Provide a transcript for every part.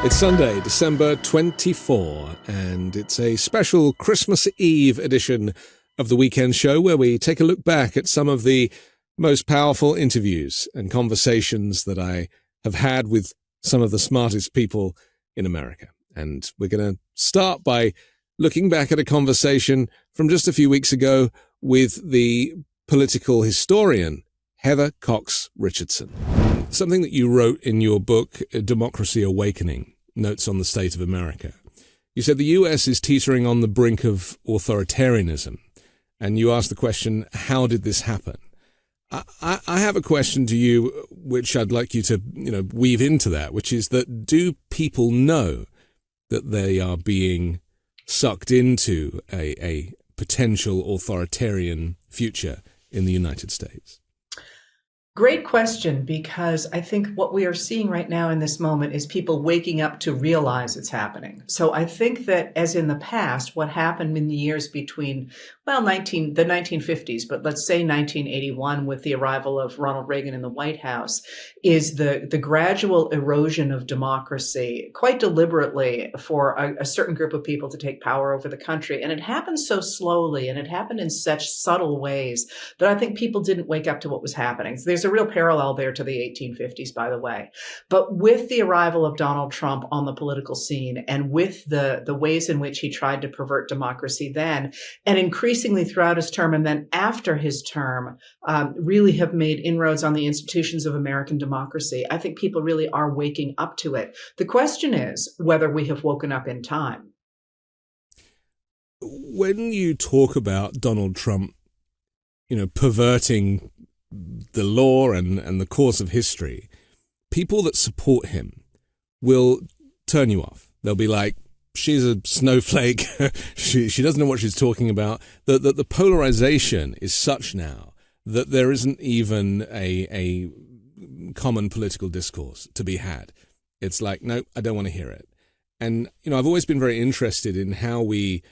It's Sunday, December 24, and it's a special Christmas Eve edition of the Weekend Show where we take a look back at some of the most powerful interviews and conversations that I have had with some of the smartest people in America. And we're going to start by looking back at a conversation from just a few weeks ago with the political historian, Heather Cox Richardson. Something that you wrote in your book, Democracy Awakening, Notes on the State of America. You said the US is teetering on the brink of authoritarianism. And you asked the question, how did this happen? I have a question to you, which I'd like you to, weave into that, which is that do people know that they are being sucked into a potential authoritarian future in the United States? Great question, because I think what we are seeing right now in this moment is people waking up to realize it's happening. So I think that, as in the past, what happened in the years between, the 1950s, but let's say 1981 with the arrival of Ronald Reagan in the White House, is the gradual erosion of democracy, quite deliberately for a certain group of people to take power over the country. And it happened so slowly, and it happened in such subtle ways that I think people didn't wake up to what was happening. So there's a real parallel there to the 1850s, by the way. But with the arrival of Donald Trump on the political scene, and with the ways in which he tried to pervert democracy then, and increasingly throughout his term and then after his term, really have made inroads on the institutions of American democracy, I think people really are waking up to it. The question is whether we have woken up in time. When you talk about Donald Trump, perverting the law and the course of history, people that support him will turn you off. They'll be like, she's a snowflake. she doesn't know what she's talking about. The polarization is such now that there isn't even a common political discourse to be had. It's like, no, I don't want to hear it. And, I've always been very interested in how we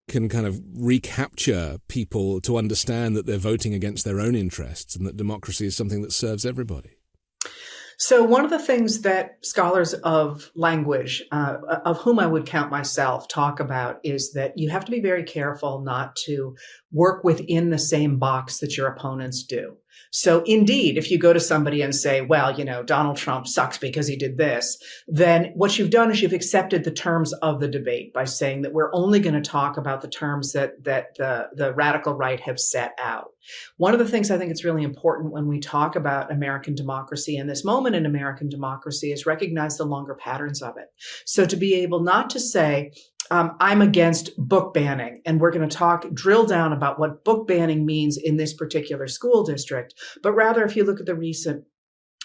can kind of recapture people to understand that they're voting against their own interests and that democracy is something that serves everybody. So one of the things that scholars of language, of whom I would count myself, talk about is that you have to be very careful not to work within the same box that your opponents do. So indeed, if you go to somebody and say, well, Donald Trump sucks because he did this, then what you've done is you've accepted the terms of the debate by saying that we're only going to talk about the terms that the radical right have set out. One of the things I think it's really important when we talk about American democracy and this moment in American democracy is recognize the longer patterns of it. So to be able not to say, I'm against book banning, and we're going to drill down about what book banning means in this particular school district. But rather, if you look at the recent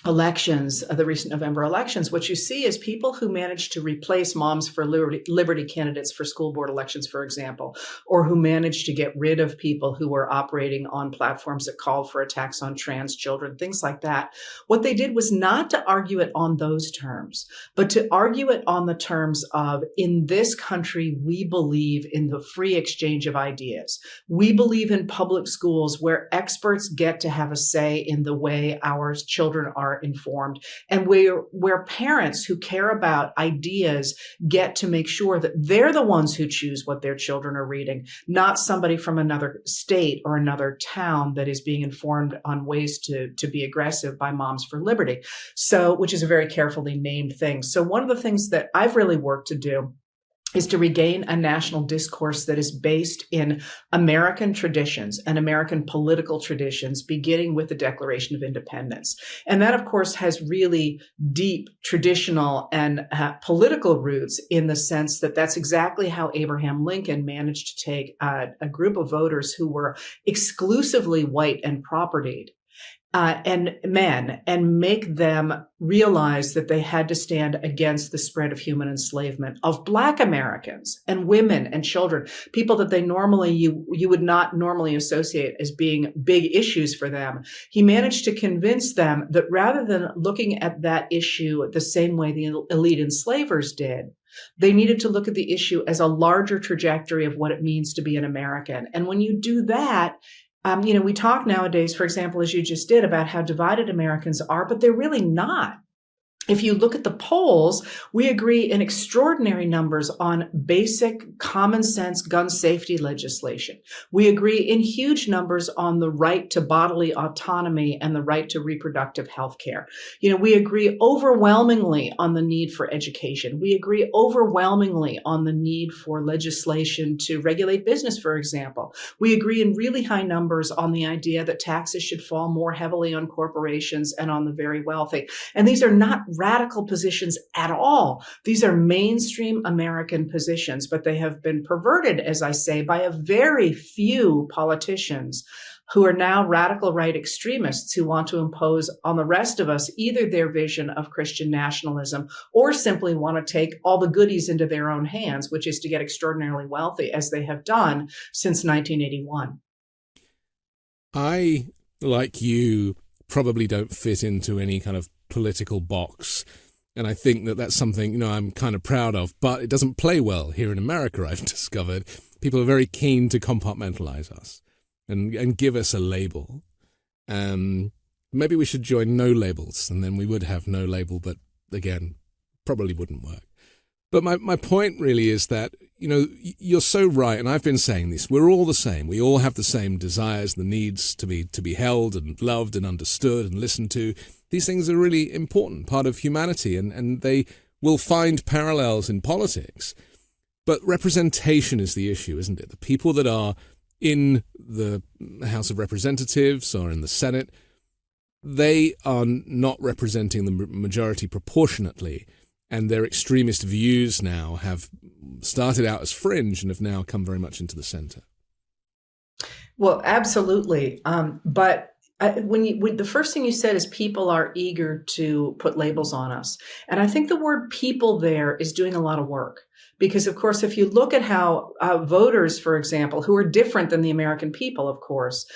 elections, the recent November elections, what you see is people who managed to replace Moms for Liberty candidates for school board elections, for example, or who managed to get rid of people who were operating on platforms that called for attacks on trans children, things like that. What they did was not to argue it on those terms, but to argue it on the terms of, in this country, we believe in the free exchange of ideas. We believe in public schools where experts get to have a say in the way our children are informed, and where parents who care about ideas get to make sure that they're the ones who choose what their children are reading, not somebody from another state or another town that is being informed on ways to be aggressive by Moms for Liberty. So, which is a very carefully named thing. So one of the things that I've really worked to do is to regain a national discourse that is based in American traditions and American political traditions, beginning with the Declaration of Independence. And that, of course, has really deep traditional and political roots in the sense that that's exactly how Abraham Lincoln managed to take a group of voters who were exclusively white and propertied and men, and make them realize that they had to stand against the spread of human enslavement of Black Americans and women and children, people that they normally, you would not normally associate as being big issues for them. He managed to convince them that rather than looking at that issue the same way the elite enslavers did, they needed to look at the issue as a larger trajectory of what it means to be an American. And when you do that, we talk nowadays, for example, as you just did, about how divided Americans are, but they're really not. If you look at the polls, we agree in extraordinary numbers on basic common sense gun safety legislation. We agree in huge numbers on the right to bodily autonomy and the right to reproductive health care. We agree overwhelmingly on the need for education. We agree overwhelmingly on the need for legislation to regulate business, for example. We agree in really high numbers on the idea that taxes should fall more heavily on corporations and on the very wealthy. And these are not radical positions at all. These are mainstream American positions, but they have been perverted, as I say, by a very few politicians who are now radical right extremists who want to impose on the rest of us either their vision of Christian nationalism or simply want to take all the goodies into their own hands, which is to get extraordinarily wealthy, as they have done since 1981. I, like you, probably don't fit into any kind of political box. And I think that that's something, I'm kind of proud of, but it doesn't play well here in America, I've discovered. People are very keen to compartmentalize us and give us a label. Maybe we should join no labels, and then we would have no label, but again, probably wouldn't work. But my point really is that, you're so right, and I've been saying this, we're all the same. We all have the same desires, the needs to be held and loved and understood and listened to. These things are really important, part of humanity, and they will find parallels in politics. But representation is the issue, isn't it? The people that are in the House of Representatives or in the Senate, they are not representing the majority proportionately. And their extremist views now have started out as fringe and have now come very much into the center. Well, absolutely. But the first thing you said is people are eager to put labels on us. And I think the word people there is doing a lot of work. Because, of course, if you look at how voters, for example, who are different than the American people, of course,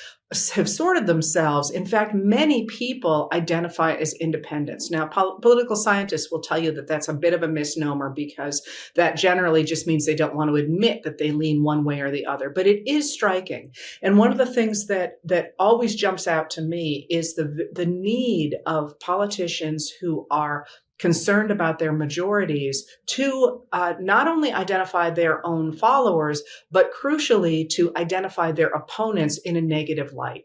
have sorted themselves. In fact, many people identify as independents. Now, political scientists will tell you that that's a bit of a misnomer because that generally just means they don't want to admit that they lean one way or the other. But it is striking. And one of the things that always jumps out to me is the need of politicians who are concerned about their majorities to not only identify their own followers, but crucially to identify their opponents in a negative light.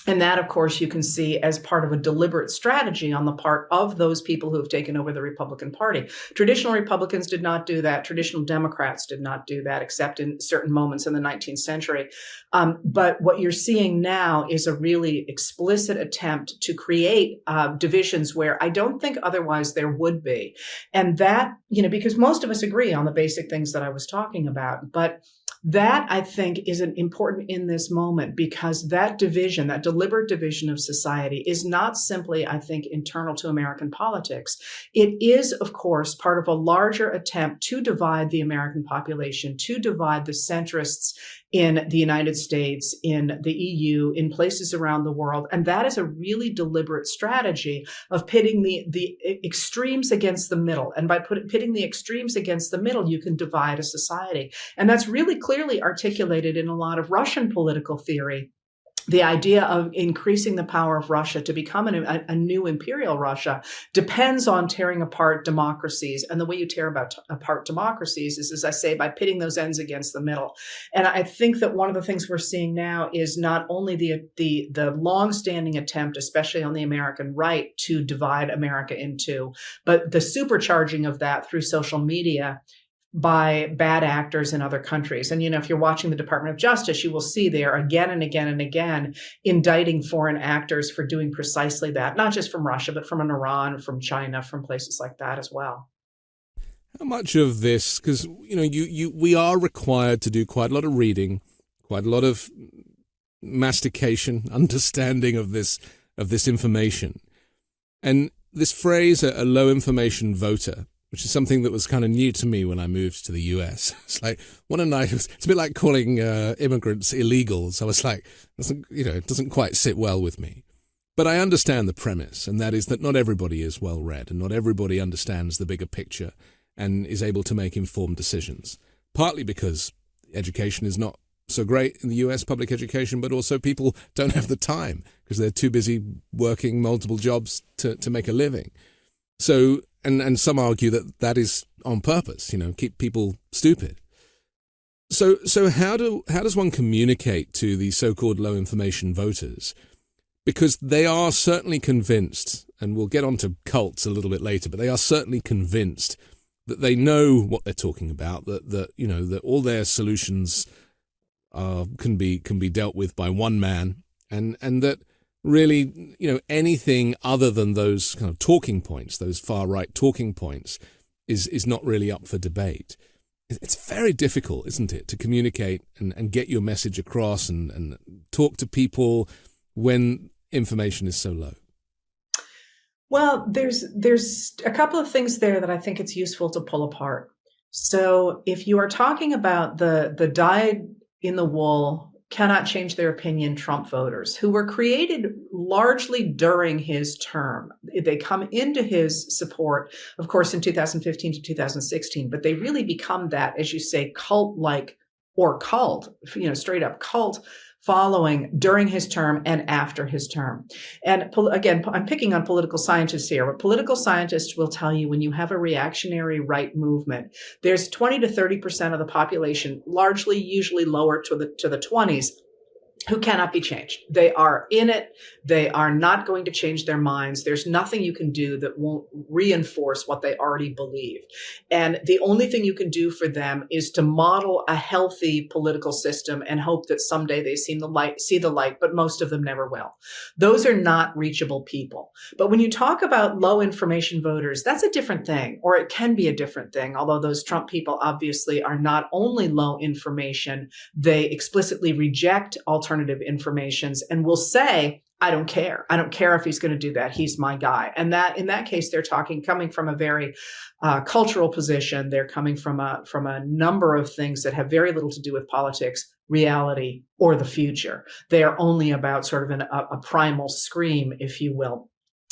And that, of course, you can see as part of a deliberate strategy on the part of those people who have taken over the Republican Party. Traditional Republicans did not do that. Traditional Democrats did not do that, except in certain moments in the 19th century. But what you're seeing now is a really explicit attempt to create divisions where I don't think otherwise there would be. And that, because most of us agree on the basic things that I was talking about, but that, I think, is important in this moment because that division, that deliberate division of society is not simply, I think, internal to American politics. It is, of course, part of a larger attempt to divide the American population, to divide the centrists in the United States, in the EU, in places around the world. And that is a really deliberate strategy of pitting the extremes against the middle. And by pitting the extremes against the middle, you can divide a society. And that's really clearly articulated in a lot of Russian political theory. The idea of increasing the power of Russia to become a new imperial Russia depends on tearing apart democracies. And the way you tear apart democracies is, as I say, by pitting those ends against the middle. And I think that one of the things we're seeing now is not only the longstanding attempt, especially on the American right, to divide America in two, but the supercharging of that through social media by bad actors in other countries. And, if you're watching the Department of Justice, you will see they are again and again and again indicting foreign actors for doing precisely that, not just from Russia, but from Iran, from China, from places like that as well. How much of this, because, we are required to do quite a lot of reading, quite a lot of mastication, understanding of this information. And this phrase, a low information voter, which is something that was kind of new to me when I moved to the US. It's like, what a night. It's a bit like calling immigrants illegals. I was like, it doesn't quite sit well with me. But I understand the premise, and that is that not everybody is well read, and not everybody understands the bigger picture and is able to make informed decisions. Partly because education is not so great in the US, public education, but also people don't have the time because they're too busy working multiple jobs to make a living. So, and some argue that that is on purpose, keep people stupid. So how does one communicate to the so-called low information voters? Because they are certainly convinced, and we'll get onto cults a little bit later, but they are certainly convinced that they know what they're talking about, that all their solutions can be dealt with by one man, and that really, anything other than those kind of talking points, those far right talking points, is not really up for debate. It's very difficult, isn't it, to communicate and get your message across and talk to people when information is so low? Well, there's a couple of things there that I think it's useful to pull apart. So if you are talking about the dyed-in-the-wool, cannot change their opinion Trump voters, who were created largely during his term. They come into his support, of course, in 2015 to 2016, but they really become that, as you say, cult-like or cult, straight up cult following during his term and after his term. And again, I'm picking on political scientists here, but political scientists will tell you when you have a reactionary right movement, there's 20 to 30% of the population, largely usually lower to the 20s, who cannot be changed. They are in it. They are not going to change their minds. There's nothing you can do that won't reinforce what they already believe. And the only thing you can do for them is to model a healthy political system and hope that someday they see the light, but most of them never will. Those are not reachable people. But when you talk about low information voters, that's a different thing, or it can be a different thing. Although those Trump people obviously are not only low information, they explicitly reject alternative informations and will say, I don't care. I don't care if he's going to do that. He's my guy. And that in that case, they're coming from a very cultural position. They're coming from a number of things that have very little to do with politics, reality, or the future. They are only about sort of a primal scream, if you will.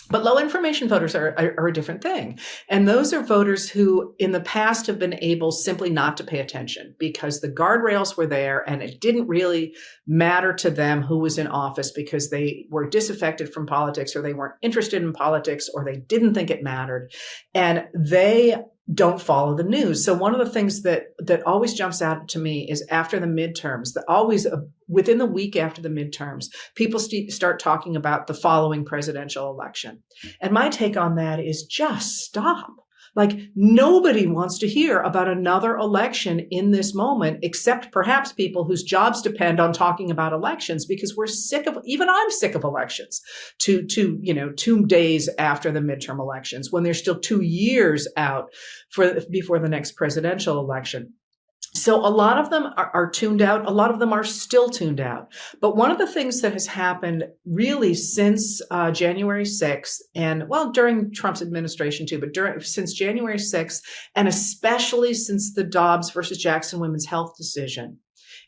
But low information voters are a different thing. And those are voters who in the past have been able simply not to pay attention because the guardrails were there and it didn't really matter to them who was in office because they were disaffected from politics or they weren't interested in politics or they didn't think it mattered. And they don't follow the news. So one of the things that always jumps out to me is after the midterms, within the week after the midterms, people start talking about the following presidential election. And my take on that is just stop. Like nobody wants to hear about another election in this moment, except perhaps people whose jobs depend on talking about elections, because even I'm sick of elections 2 days after the midterm elections when they're still 2 years out before the next presidential election. So a lot of them are tuned out. A lot of them are still tuned out. But one of the things that has happened really since January 6th, and well, during Trump's administration too, but since January 6th, and especially since the Dobbs versus Jackson women's health decision,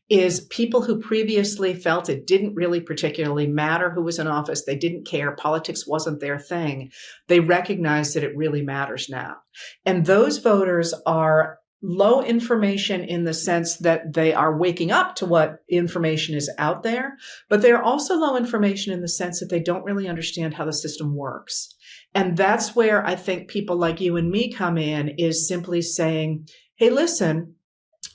is people who previously felt it didn't really particularly matter who was in office. They didn't care. Politics wasn't their thing. They recognize that it really matters now. And those voters are low information in the sense that they are waking up to what information is out there, but they're also low information in the sense that they don't really understand how the system works. And that's where I think people like you and me come in, is simply saying, hey, listen,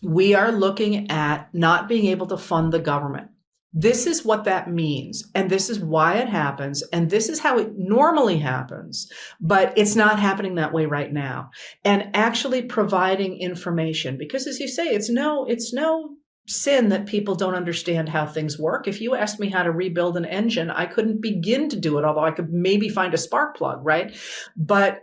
we are looking at not being able to fund the government. This is what that means, and this is why it happens, and this is how it normally happens, but it's not happening that way right now. And actually providing information, because as you say, it's no sin that people don't understand how things work. If you asked me how to rebuild an engine, I couldn't begin to do it, although I could maybe find a spark plug, right? But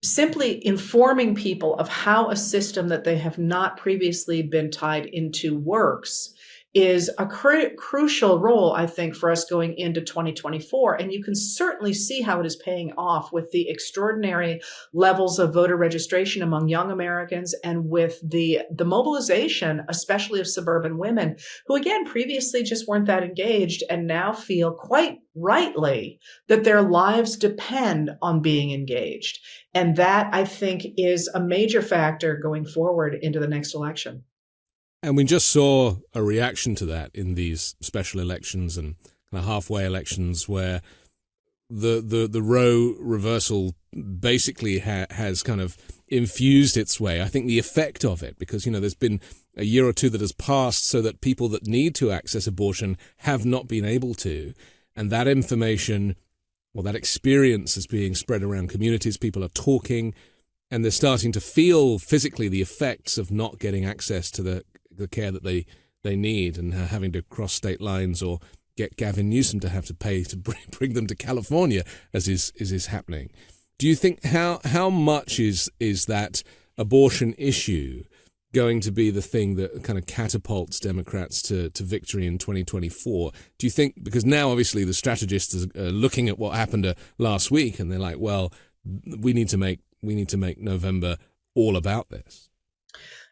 simply informing people of how a system that they have not previously been tied into works is a crucial role, I think, for us going into 2024. And you can certainly see how it is paying off with the extraordinary levels of voter registration among young Americans and with the mobilization, especially of suburban women who, again, previously just weren't that engaged and now feel quite rightly that their lives depend on being engaged. And that, I think, is a major factor going forward into the next election. And we just saw a reaction to that in these special elections and kind of halfway elections where the Roe reversal basically has kind of infused its way. I think the effect of it, because, there's been a year or two that has passed so that people that need to access abortion have not been able to. And that information, that experience is being spread around communities. People are talking, and they're starting to feel physically the effects of not getting access to the care that they need, and having to cross state lines or get Gavin Newsom to have to pay to bring them to California, as is happening. Do you think how much is that abortion issue going to be the thing that kind of catapults Democrats to victory in 2024? Do you think, because now obviously the strategists are looking at what happened last week, and they're like, well, we need to make November all about this?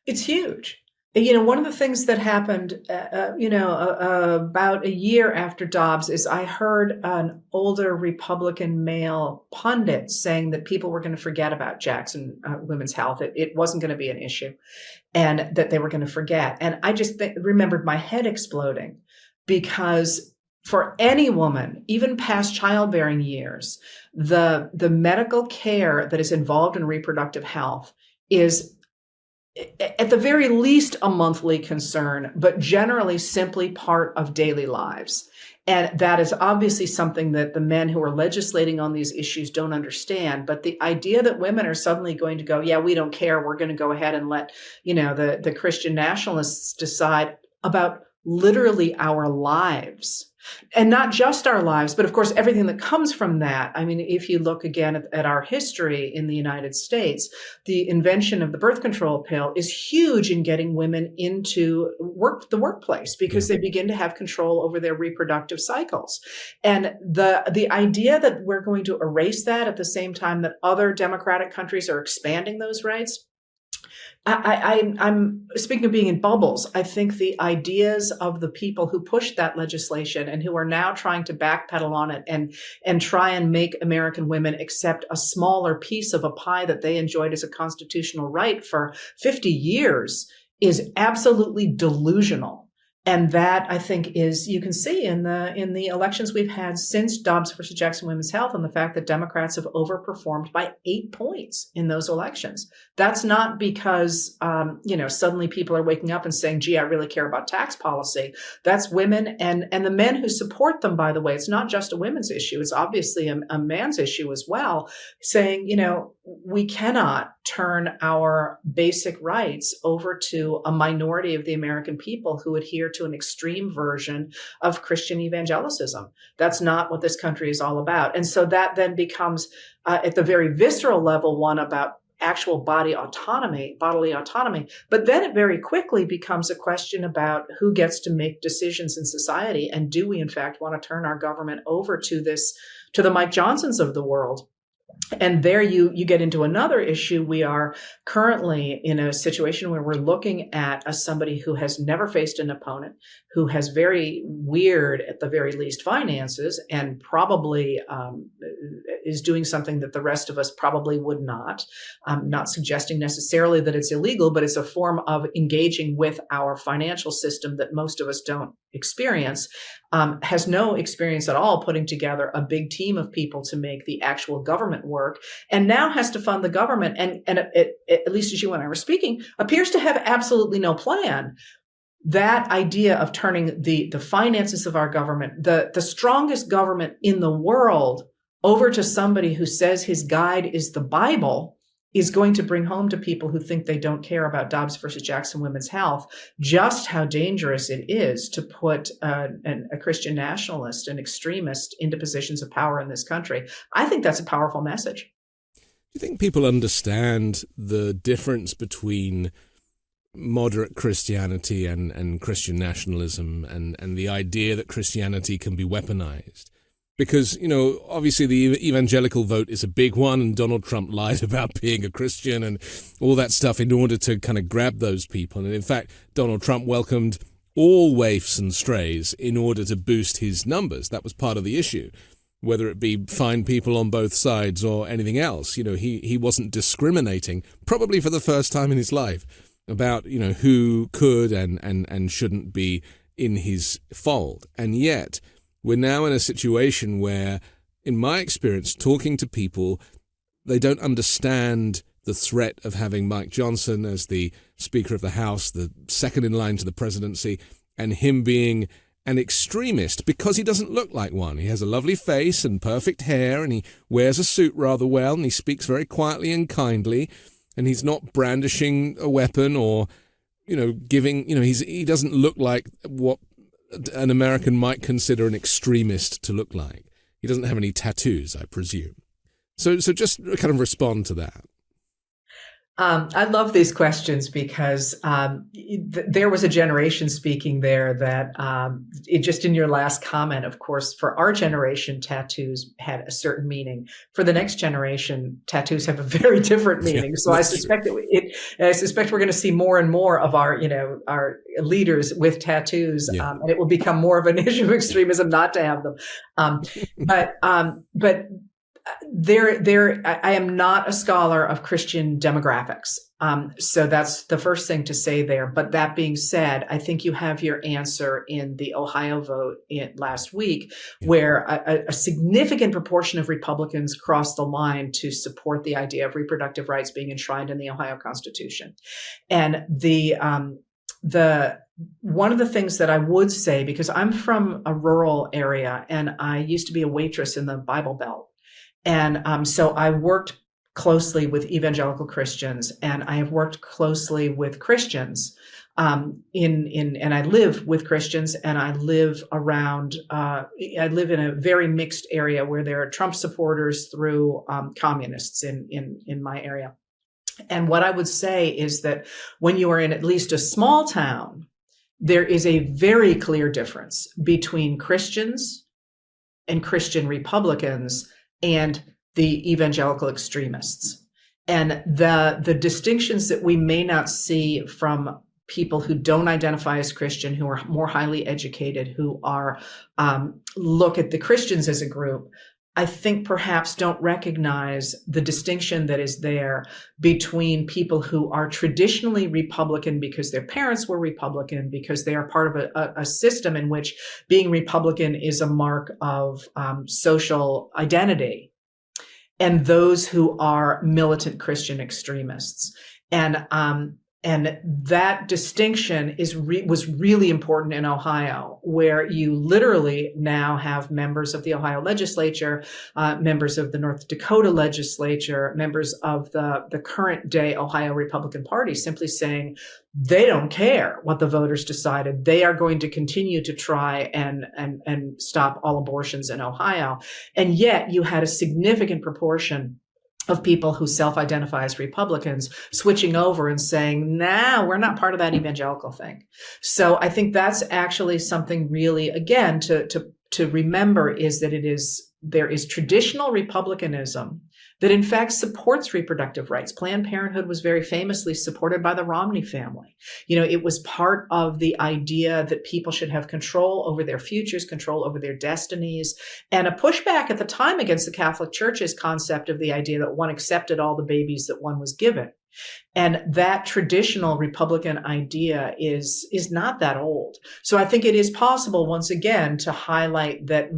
It's huge. One of the things that happened, about a year after Dobbs is I heard an older Republican male pundit saying that people were going to forget about Jackson women's health. It wasn't going to be an issue, and that they were going to forget. And I just remembered my head exploding, because for any woman, even past childbearing years, the medical care that is involved in reproductive health is at the very least a monthly concern, but generally simply part of daily lives. And that is obviously something that the men who are legislating on these issues don't understand. But the idea that women are suddenly going to go, yeah, we don't care, we're going to go ahead and let, the Christian nationalists decide about literally our lives. And not just our lives, but of course, everything that comes from that. I mean, if you look again at our history in the United States, the invention of the birth control pill is huge in getting women into the workplace, because they begin to have control over their reproductive cycles. And the idea that we're going to erase that at the same time that other democratic countries are expanding those rights, I'm speaking of being in bubbles. I think the ideas of the people who pushed that legislation and who are now trying to backpedal on it and try and make American women accept a smaller piece of a pie that they enjoyed as a constitutional right for 50 years is absolutely delusional. And that, I think, is, you can see in the elections we've had since Dobbs versus Jackson Women's Health, and the fact that Democrats have overperformed by 8 points in those elections. That's not because, suddenly people are waking up and saying, gee, I really care about tax policy. That's women and the men who support them, by the way. It's not just a women's issue. It's obviously a man's issue as well, saying, we cannot turn our basic rights over to a minority of the American people who adhere to an extreme version of Christian evangelicism. That's not what this country is all about. And so that then becomes, at the very visceral level, one about actual bodily autonomy. But then it very quickly becomes a question about who gets to make decisions in society. And do we, in fact, want to turn our government over to the Mike Johnsons of the world? And there you get into another issue. We are currently in a situation where we're looking at somebody who has never faced an opponent, who has very weird, at the very least, finances, and probably is doing something that the rest of us probably would not. I'm not suggesting necessarily that it's illegal, but it's a form of engaging with our financial system that most of us don't experience, has no experience at all putting together a big team of people to make the actual government work, and now has to fund the government. And at least as you and I were speaking, appears to have absolutely no plan. That idea of turning the finances of our government, the strongest government in the world, over to somebody who says his guide is the Bible, is going to bring home to people who think they don't care about Dobbs versus Jackson Women's Health just how dangerous it is to put a Christian nationalist, an extremist, into positions of power in this country. I think that's a powerful message. Do you think people understand the difference between moderate Christianity and Christian nationalism and the idea that Christianity can be weaponized? Because, obviously the evangelical vote is a big one, and Donald Trump lied about being a Christian and all that stuff in order to kind of grab those people. And in fact, Donald Trump welcomed all waifs and strays in order to boost his numbers. That was part of the issue, whether it be find people on both sides or anything else. He wasn't discriminating, probably for the first time in his life, about, who could and shouldn't be in his fold. And yet we're now in a situation where, in my experience, talking to people, they don't understand the threat of having Mike Johnson as the Speaker of the House, the second in line to the presidency, and him being an extremist because he doesn't look like one. He has a lovely face and perfect hair, and he wears a suit rather well, and he speaks very quietly and kindly, and he's not brandishing a weapon or, giving, he doesn't look like what an American might consider an extremist to look like. He doesn't have any tattoos, I presume. So just kind of respond to that. I love these questions because there was a generation speaking there that just in your last comment, of course, for our generation, tattoos had a certain meaning. For the next generation, tattoos have a very different meaning. So I suspect we're going to see more and more of our leaders with tattoos, and it will become more of an issue of extremism not to have them. But I am not a scholar of Christian demographics. So that's the first thing to say there. But that being said, I think you have your answer in the Ohio vote last week, where a significant proportion of Republicans crossed the line to support the idea of reproductive rights being enshrined in the Ohio Constitution. And one of the things that I would say, because I'm from a rural area and I used to be a waitress in the Bible Belt. And so I worked closely with evangelical Christians, and I have worked closely with Christians and I live with Christians, and I live around. I live in a very mixed area where there are Trump supporters through communists in my area. And what I would say is that when you are in at least a small town, there is a very clear difference between Christians and Christian Republicans and the evangelical extremists. And the distinctions that we may not see from people who don't identify as Christian, who are more highly educated, who are look at the Christians as a group, I think perhaps don't recognize the distinction that is there between people who are traditionally Republican because their parents were Republican, because they are part of a system in which being Republican is a mark of social identity, and those who are militant Christian extremists. And that distinction was really important in Ohio, where you literally now have members of the Ohio legislature, members of the North Dakota legislature, members of the current day Ohio Republican Party simply saying they don't care what the voters decided. They are going to continue to try and stop all abortions in Ohio. And yet you had a significant proportion of people who self-identify as Republicans switching over and saying, nah, we're not part of that evangelical thing. So I think that's actually something really, again, to remember, is that there is traditional Republicanism that in fact supports reproductive rights. Planned Parenthood was very famously supported by the Romney family. It was part of the idea that people should have control over their futures, control over their destinies, and a pushback at the time against the Catholic Church's concept of the idea that one accepted all the babies that one was given. And that traditional Republican idea is not that old. So I think it is possible, once again, to highlight that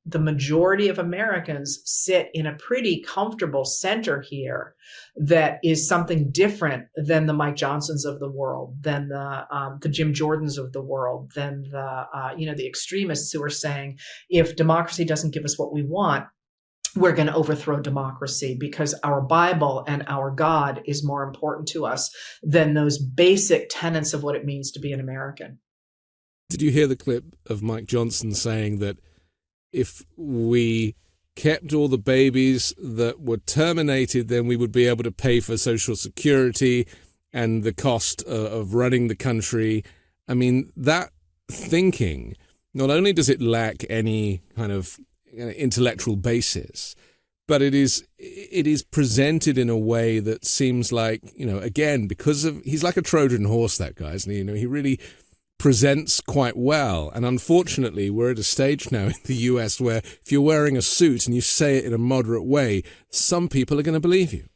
the majority of Americans sit in a pretty comfortable center here that is something different than the Mike Johnsons of the world, than the Jim Jordans of the world, than the extremists who are saying, if democracy doesn't give us what we want, we're going to overthrow democracy because our Bible and our God is more important to us than those basic tenets of what it means to be an American. Did you hear the clip of Mike Johnson saying that if we kept all the babies that were terminated, then we would be able to pay for Social Security and the cost of running the country? I mean, that thinking, not only does it lack any kind of intellectual basis, but it is presented in a way that seems like, again, because he's like a Trojan horse, that guy, isn't he? He really presents quite well. And unfortunately, we're at a stage now in the US where if you're wearing a suit and you say it in a moderate way, some people are going to believe you.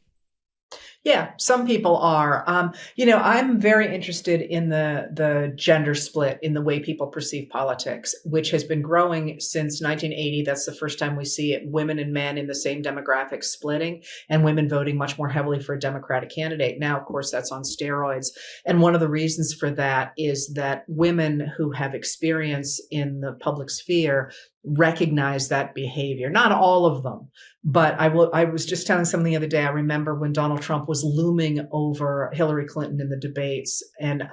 Yeah, some people are. I'm very interested in the gender split in the way people perceive politics, which has been growing since 1980. That's the first time we see it. Women and men in the same demographic splitting, and women voting much more heavily for a Democratic candidate. Now, of course, that's on steroids. And one of the reasons for that is that women who have experience in the public sphere recognize that behavior. Not all of them, but I was just telling someone the other day. I remember when Donald Trump was looming over Hillary Clinton in the debates, and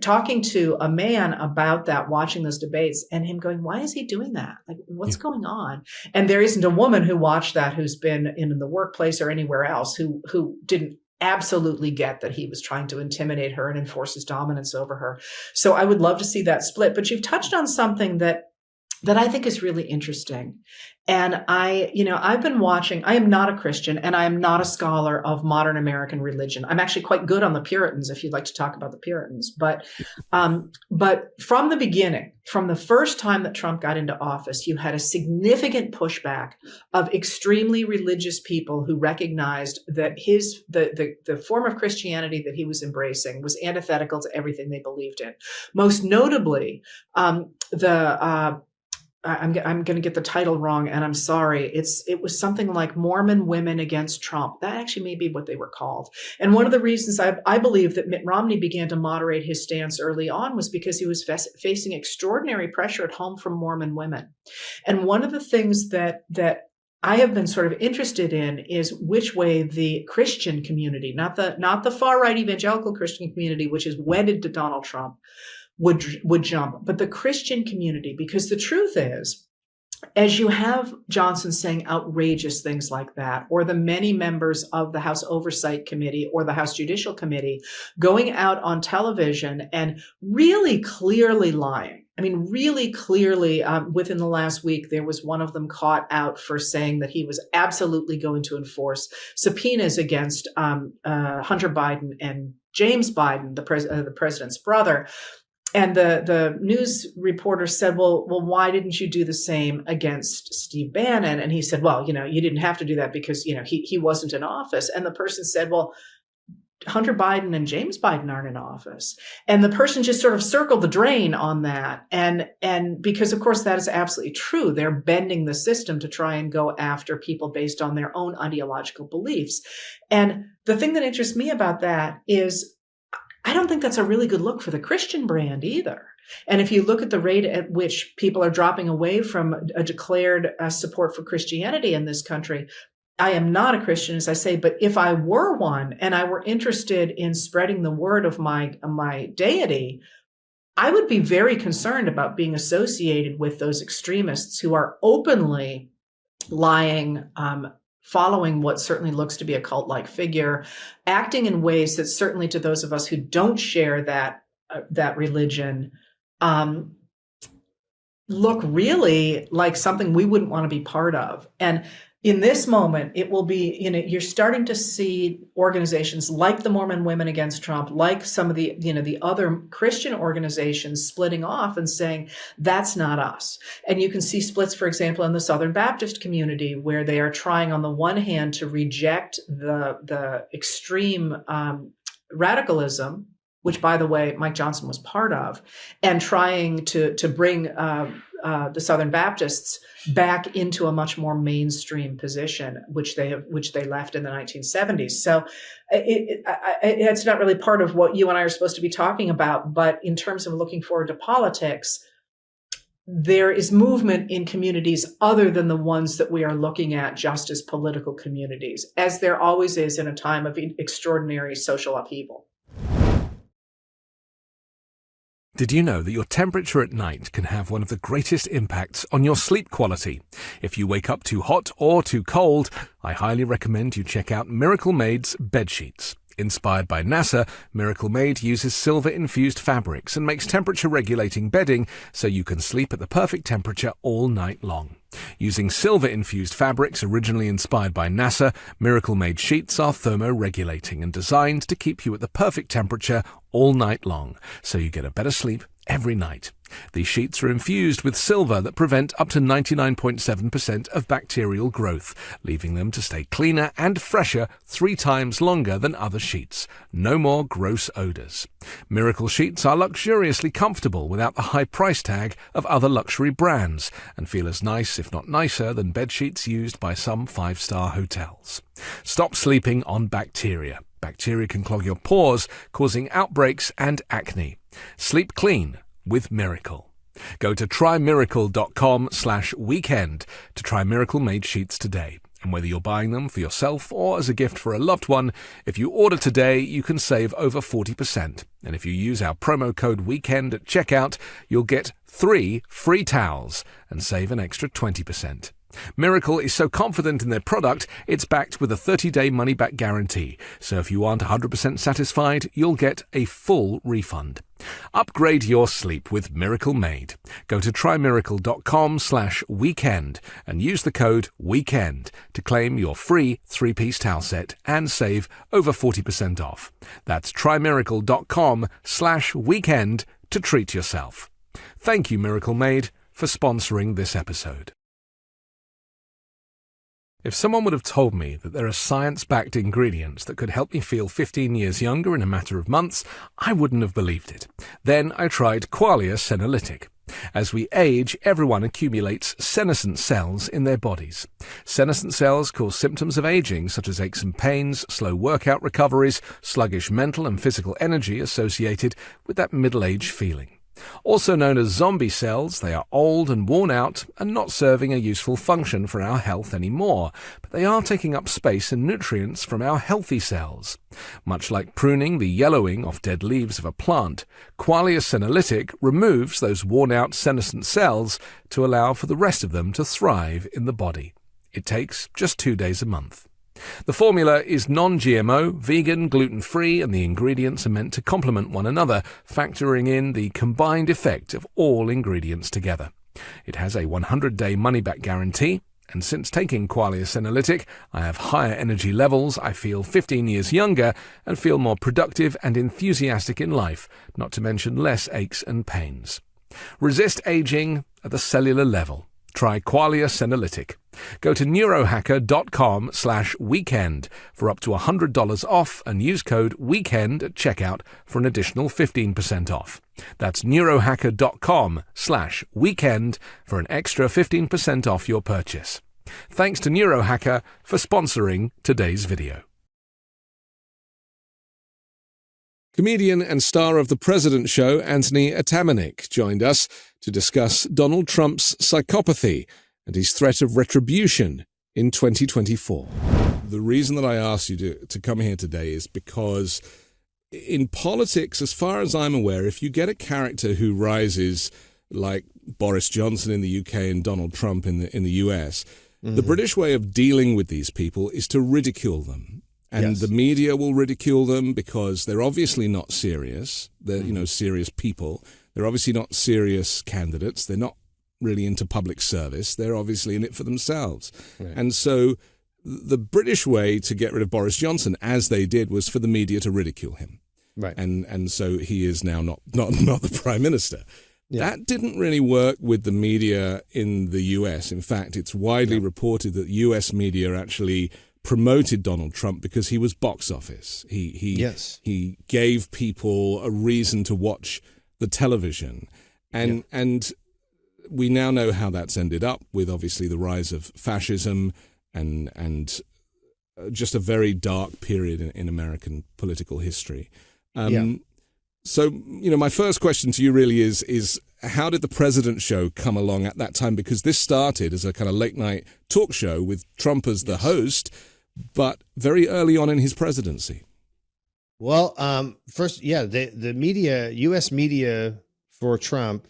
talking to a man about that, watching those debates, and him going, "Why is he doing that? Like, what's going on?" And there isn't a woman who watched that who's been in the workplace or anywhere else who didn't absolutely get that he was trying to intimidate her and enforce his dominance over her. So I would love to see that split. But you've touched on something that I think is really interesting. And I've been watching. I am not a Christian, and I am not a scholar of modern American religion. I'm actually quite good on the Puritans, if you'd like to talk about the Puritans. But from the beginning, from the first time that Trump got into office, you had a significant pushback of extremely religious people who recognized that the form of Christianity that he was embracing was antithetical to everything they believed in. Most notably, I'm going to get the title wrong, and I'm sorry. It was something like Mormon Women Against Trump. That actually may be what they were called. And one of the reasons I believe that Mitt Romney began to moderate his stance early on was because he was facing extraordinary pressure at home from Mormon women. And one of the things that I have been sort of interested in is which way the Christian community, not the far right evangelical Christian community, which is wedded to Donald Trump, would jump, but the Christian community, because the truth is, as you have Johnson saying outrageous things like that, or the many members of the House Oversight Committee or the House Judicial Committee going out on television and really clearly lying. I mean, really clearly, within the last week, there was one of them caught out for saying that he was absolutely going to enforce subpoenas against Hunter Biden and James Biden, the president's brother. And the news reporter said, well, why didn't you do the same against Steve Bannon? And he said, well, you didn't have to do that because, he wasn't in office. And the person said, well, Hunter Biden and James Biden aren't in office. And the person just sort of circled the drain on that. And because, of course, that is absolutely true. They're bending the system to try and go after people based on their own ideological beliefs. And the thing that interests me about that is I don't think that's a really good look for the Christian brand either. And if you look at the rate at which people are dropping away from a declared support for Christianity in this country, I am not a Christian, as I say, but if I were one and I were interested in spreading the word of my deity, I would be very concerned about being associated with those extremists who are openly lying, following what certainly looks to be a cult-like figure, acting in ways that certainly to those of us who don't share that religion look really like something we wouldn't want to be part of. And in this moment, it will be, you're starting to see organizations like the Mormon Women Against Trump, like some of the other Christian organizations splitting off and saying, that's not us. And you can see splits, for example, in the Southern Baptist community, where they are trying on the one hand to reject the extreme radicalism, which, by the way, Mike Johnson was part of, and trying to bring the Southern Baptists back into a much more mainstream position, which they left in the 1970s. So it's not really part of what you and I are supposed to be talking about. But in terms of looking forward to politics, there is movement in communities other than the ones that we are looking at just as political communities, as there always is in a time of extraordinary social upheaval. Did you know that your temperature at night can have one of the greatest impacts on your sleep quality? If you wake up too hot or too cold, I highly recommend you check out Miracle Made's bed sheets. Inspired by NASA, Miracle Made uses silver-infused fabrics and makes temperature-regulating bedding so you can sleep at the perfect temperature all night long. Using silver-infused fabrics originally inspired by NASA, Miracle Made sheets are thermoregulating and designed to keep you at the perfect temperature all night long, so you get a better sleep every night. These sheets are infused with silver that prevent up to 99.7% of bacterial growth, leaving them to stay cleaner and fresher 3 times longer than other sheets. No more gross odors. Miracle sheets are luxuriously comfortable without the high price tag of other luxury brands and feel as nice, if not nicer, than bed sheets used by some 5-star hotels. Stop sleeping on bacteria. Bacteria can clog your pores, causing outbreaks and acne. Sleep clean with Miracle. Go to trymiracle.com/weekend to try Miracle Made sheets today. And whether you're buying them for yourself or as a gift for a loved one, if you order today, you can save over 40%. And if you use our promo code WEEKEND at checkout, you'll get 3 free towels and save an extra 20%. Miracle is so confident in their product, it's backed with a 30-day money-back guarantee. So if you aren't 100% satisfied, you'll get a full refund. Upgrade your sleep with Miracle Made. Go to trymiracle.com/weekend and use the code WEEKEND to claim your free 3-piece towel set and save over 40% off. That's trymiracle.com/weekend to treat yourself. Thank you, Miracle Made, for sponsoring this episode. If someone would have told me that there are science-backed ingredients that could help me feel 15 years younger in a matter of months, I wouldn't have believed it. Then I tried Qualia Senolytic. As we age, everyone accumulates senescent cells in their bodies. Senescent cells cause symptoms of aging, such as aches and pains, slow workout recoveries, sluggish mental and physical energy associated with that middle-age feeling. Also known as zombie cells, they are old and worn out and not serving a useful function for our health anymore, but they are taking up space and nutrients from our healthy cells. Much like pruning the yellowing off dead leaves of a plant, Qualia Senolytic removes those worn-out senescent cells to allow for the rest of them to thrive in the body. It takes just 2 days a month. The formula is non-GMO, vegan, gluten-free, and the ingredients are meant to complement one another, factoring in the combined effect of all ingredients together. It has a 100-day money-back guarantee, and since taking Qualia Senolytic, I have higher energy levels, I feel 15 years younger, and feel more productive and enthusiastic in life, not to mention less aches and pains. Resist aging at the cellular level. Try Qualia Senolytic. Go to neurohacker.com/weekend for up to $100 off and use code WEEKEND at checkout for an additional 15% off. That's neurohacker.com/weekend for an extra 15% off your purchase. Thanks to Neurohacker for sponsoring today's video. Comedian and star of The President Show, Anthony Atamanuik, joined us to discuss Donald Trump's psychopathy and his threat of retribution in 2024. The reason that I asked you to come here today is because in politics, as far as I'm aware, if you get a character who rises like Boris Johnson in the UK and Donald Trump in the US, the British way of dealing with these people is to ridicule them. And the media will ridicule them because they're obviously not serious. They're, serious people. They're obviously not serious candidates. They're not really into public service. They're obviously in it for themselves. Right. And so the British way to get rid of Boris Johnson, as they did, was for the media to ridicule him. Right. And so he is now not the prime minister. Yeah. That didn't really work with the media in the US. In fact, it's widely reported that US media actually promoted Donald Trump because he was box office. He gave people a reason to watch the television. And we now know how that's ended up with obviously the rise of fascism and just a very dark period in American political history. So, my first question to you really is how did The President Show come along at that time? Because this started as a kind of late night talk show with Trump as the host, but very early on in his presidency. Well, first, the media, U.S. media for Trump,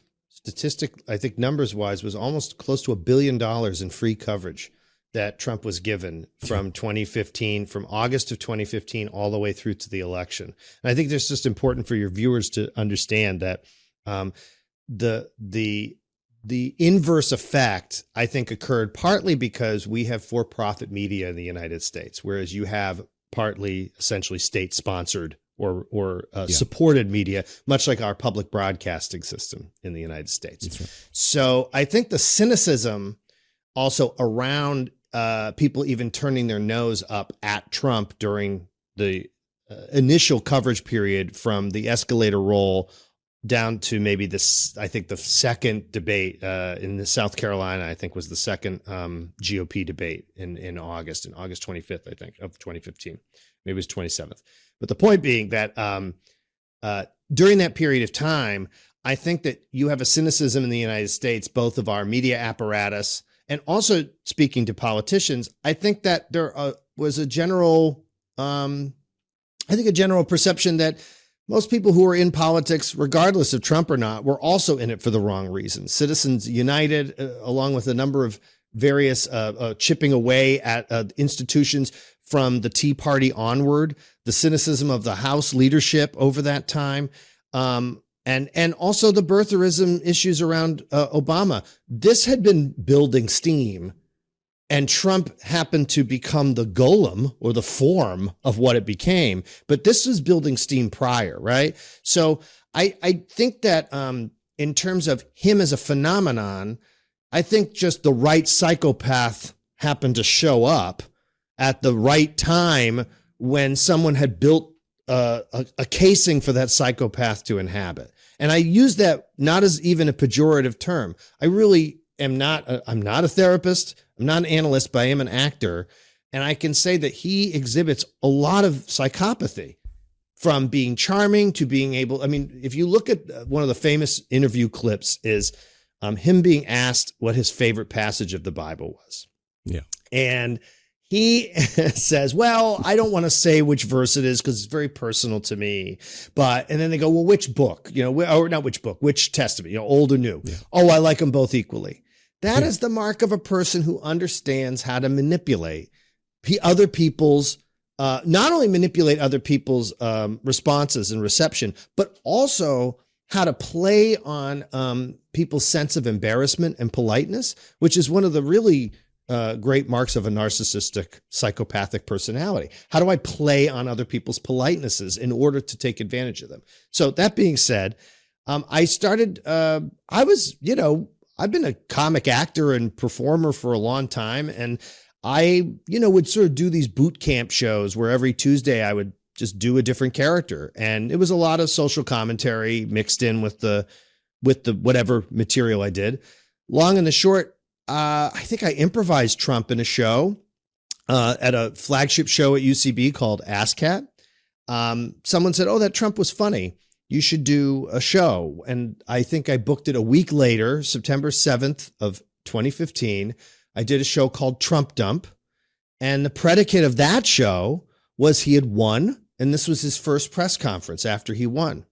I think numbers wise, was almost close to $1 billion in free coverage that Trump was given from 2015, from August of 2015 all the way through to the election. And I think it's just important for your viewers to understand that the inverse effect, I think, occurred partly because we have for-profit media in the United States, whereas you have partly essentially state-sponsored or supported media, much like our public broadcasting system in the United States. That's right. So I think the cynicism also around people even turning their nose up at Trump during the initial coverage period, from the escalator roll down to maybe this, I think the second debate in the South Carolina, I think was the second GOP debate in August 25th, I think, of 2015. Maybe it was 27th. But the point being that during that period of time, I think that you have a cynicism in the United States, both of our media apparatus and also speaking to politicians. I think that there was a general, a general perception that most people who are in politics, regardless of Trump or not, were also in it for the wrong reasons. Citizens United, along with a number of various chipping away at institutions from the Tea Party onward, the cynicism of the House leadership over that time, and also the birtherism issues around Obama. This had been building steam, and Trump happened to become the golem or the form of what it became. But this was building steam prior, right? So I think that in terms of him as a phenomenon, I think just the right psychopath happened to show up at the right time when someone had built a casing for that psychopath to inhabit. And I use that not as even a pejorative term. I really am not, I'm not a therapist. I'm not an analyst, but I am an actor. And I can say that he exhibits a lot of psychopathy, from being charming to being able, I mean, if you look at one of the famous interview clips is him being asked what his favorite passage of the Bible was. Yeah. And he says, well, I don't want to say which verse it is because it's very personal to me. But, and then they go, well, which book, or not which book, which testament, old or new? Yeah. Oh, I like them both equally. That is the mark of a person who understands how to manipulate other people's, not only manipulate other people's responses and reception, but also how to play on people's sense of embarrassment and politeness, which is one of the really great marks of a narcissistic psychopathic personality. How do I play on other people's politenesses in order to take advantage of them? So that being said, I started, I've been a comic actor and performer for a long time. And I, would sort of do these boot camp shows where every Tuesday I would just do a different character. And it was a lot of social commentary mixed in with the whatever material I did. Long and the short, I think I improvised Trump in a show at a flagship show at UCB called ASCAT. Someone said, oh, that Trump was funny. You should do a show. And I think I booked it a week later, September 7th of 2015. I did a show called Trump Dump. And the predicate of that show was he had won. And this was his first press conference after he won.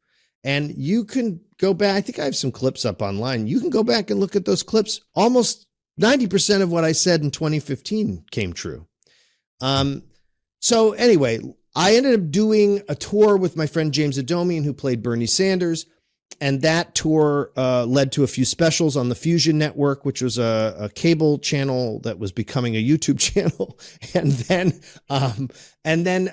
And you can go back. I think I have some clips up online. You can go back and look at those clips. Almost 90% of what I said in 2015 came true. So anyway, I ended up doing a tour with my friend James Adomian, who played Bernie Sanders. And that tour led to a few specials on the Fusion Network, which was a cable channel that was becoming a YouTube channel. And then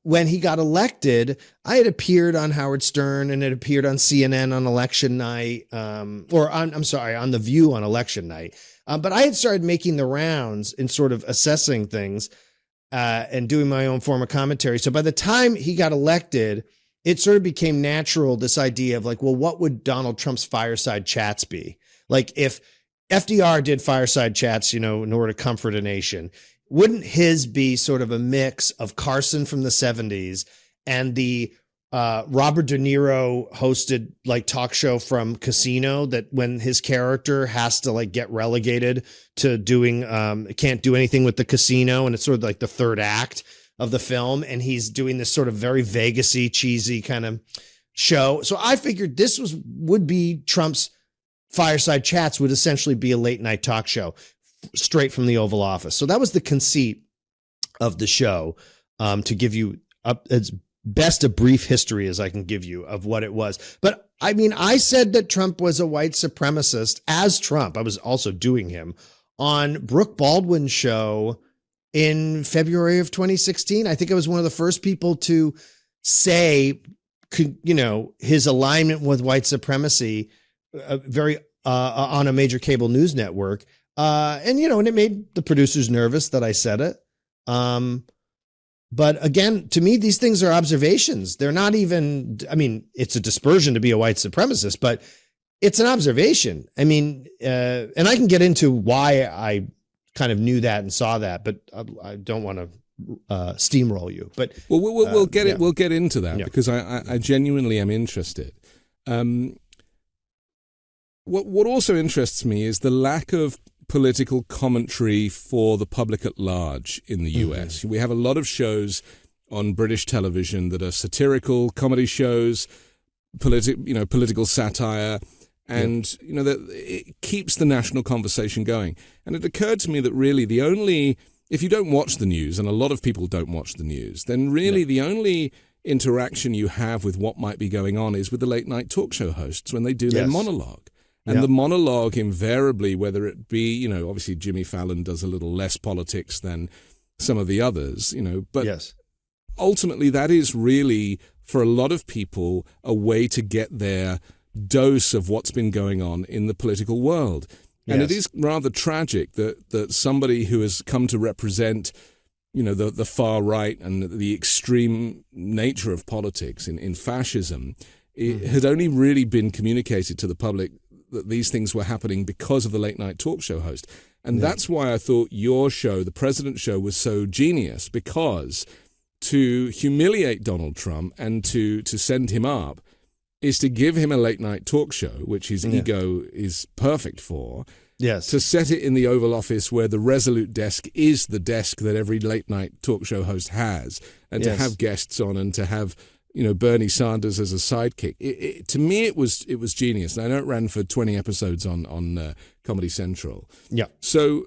when he got elected, I had appeared on Howard Stern and it appeared on CNN on election night, on The View on election night. But I had started making the rounds and sort of assessing things and doing my own form of commentary. So by the time he got elected, it sort of became natural, this idea of like, well, what would Donald Trump's fireside chats be? Like if FDR did fireside chats, in order to comfort a nation, wouldn't his be sort of a mix of Carson from the 70s and the Robert De Niro hosted like talk show from Casino, that when his character has to like get relegated to doing, can't do anything with the casino. And it's sort of like the third act of the film. And he's doing this sort of very Vegas-y, cheesy kind of show. So I figured this would be Trump's fireside chats, would essentially be a late night talk show straight from the Oval Office. So that was the conceit of the show, to give you as best a brief history as I can give you of what it was. But I mean, I said that Trump was a white supremacist as Trump. I was also doing him on Brooke Baldwin's show in February of 2016. I think I was one of the first people to say, his alignment with white supremacy very on a major cable news network. And it made the producers nervous that I said it. But again, to me, these things are observations. They're not even, it's a dispersion to be a white supremacist, but it's an observation. And I can get into why I kind of knew that and saw that, but I don't want to steamroll you. But we'll get into that because I genuinely am interested. What also interests me is the lack of political commentary for the public at large in the US. We have a lot of shows on British television that are satirical comedy shows, political satire, and that it keeps the national conversation going. And it occurred to me that really if you don't watch the news, and a lot of people don't watch the news, then really the only interaction you have with what might be going on is with the late night talk show hosts when they do their monologue. And the monologue invariably, whether it be, obviously Jimmy Fallon does a little less politics than some of the others, but ultimately that is really, for a lot of people, a way to get their dose of what's been going on in the political world. And it is rather tragic that somebody who has come to represent, the far right and the extreme nature of politics in fascism, it had only really been communicated to the public that these things were happening because of the late night talk show host. And that's why I thought your show, The President Show, was so genius, because to humiliate Donald Trump and to send him up is to give him a late night talk show, which his ego is perfect for. Yes. To set it in the Oval Office where the Resolute desk is the desk that every late night talk show host has, and to have guests on and to have Bernie Sanders as a sidekick. To me, it was genius. And I know it ran for 20 episodes on Comedy Central. Yeah. So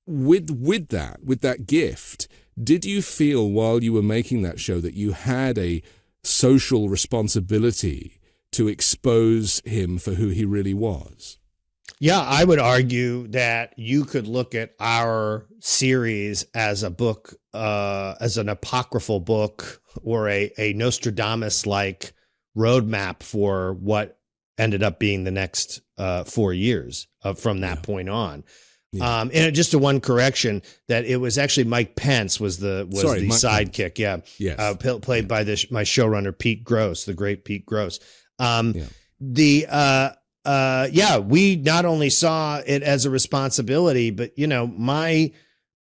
with that gift, did you feel while you were making that show that you had a social responsibility to expose him for who he really was? Yeah, I would argue that you could look at our series as a book, as an apocryphal book, or a Nostradamus-like roadmap for what ended up being the next 4 years from that point on. Yeah. And just a one correction, that it was actually Mike Pence was the sidekick. Yeah, yes. Played by my showrunner Pete Gross, the great Pete Gross. We not only saw it as a responsibility, but my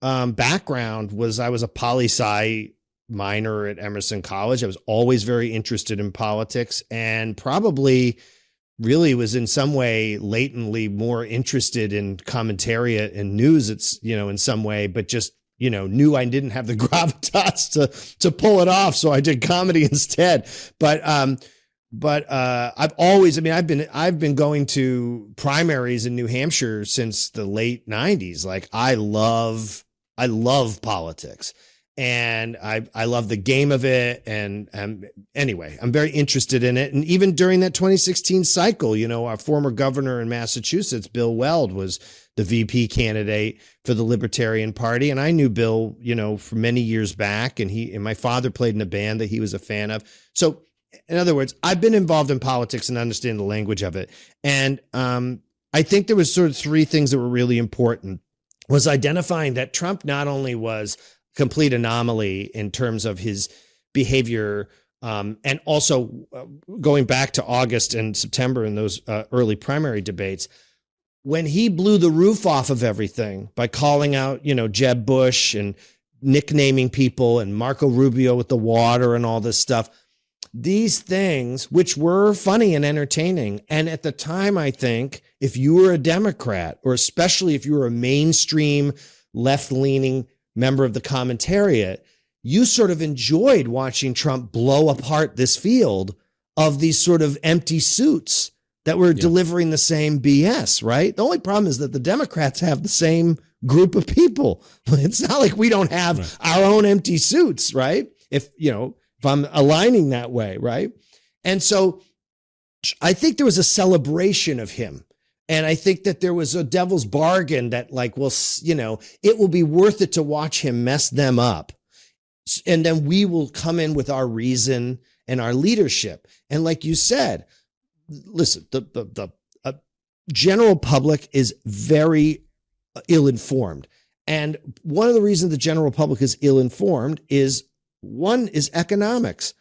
background was I was a poli-sci minor at Emerson College. I was always very interested in politics, and probably really was in some way latently more interested in commentariat and news. It's, in some way, but just, knew I didn't have the gravitas to pull it off. So I did comedy instead. But I've always, I've been going to primaries in New Hampshire since the late 90s. Like I love politics. And I love the game of it. And anyway, I'm very interested in it. And even during that 2016 cycle, our former governor in Massachusetts, Bill Weld, was the VP candidate for the Libertarian Party. And I knew Bill, for many years back. And my father played in a band that he was a fan of. So in other words, I've been involved in politics and understand the language of it. And I think there was sort of three things that were really important. Was identifying that Trump not only was complete anomaly in terms of his behavior, and also going back to August and September in those early primary debates, when he blew the roof off of everything by calling out, Jeb Bush and nicknaming people and Marco Rubio with the water and all this stuff. These things, which were funny and entertaining. And at the time, I think if you were a Democrat, or especially if you were a mainstream left-leaning member of the commentariat, you sort of enjoyed watching Trump blow apart this field of these sort of empty suits that were delivering the same BS, right? The only problem is that the Democrats have the same group of people. It's not like we don't have our own empty suits, right? If I'm aligning that way, right? And so I think there was a celebration of him. And I think that there was a devil's bargain that it will be worth it to watch him mess them up. And then we will come in with our reason and our leadership. And like you said, listen, the general public is very ill-informed. And one of the reasons the general public is ill-informed is economics.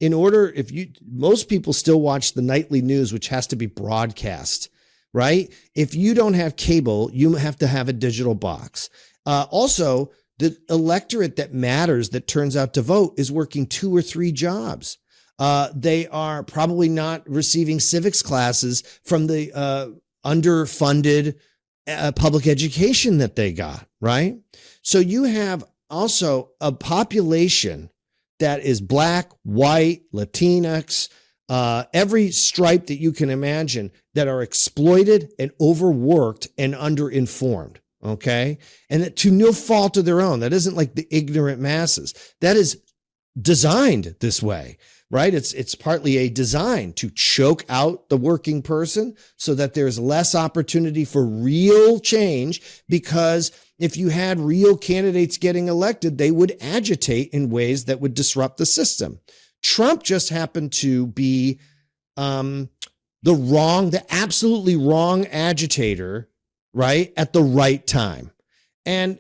Most people still watch the nightly news, which has to be broadcast, right? If you don't have cable, you have to have a digital box. Also, the electorate that matters, that turns out to vote, is working 2 or 3 jobs. They are probably not receiving civics classes from the underfunded public education that they got, right? So you have also a population that is Black, white, Latinx, every stripe that you can imagine, that are exploited and overworked and underinformed. Okay. And that to no fault of their own. That isn't like the ignorant masses. That is designed this way, right? It's partly a design to choke out the working person so that there's less opportunity for real change, because if you had real candidates getting elected, they would agitate in ways that would disrupt the system. Trump just happened to be the absolutely wrong agitator, right, at the right time. And,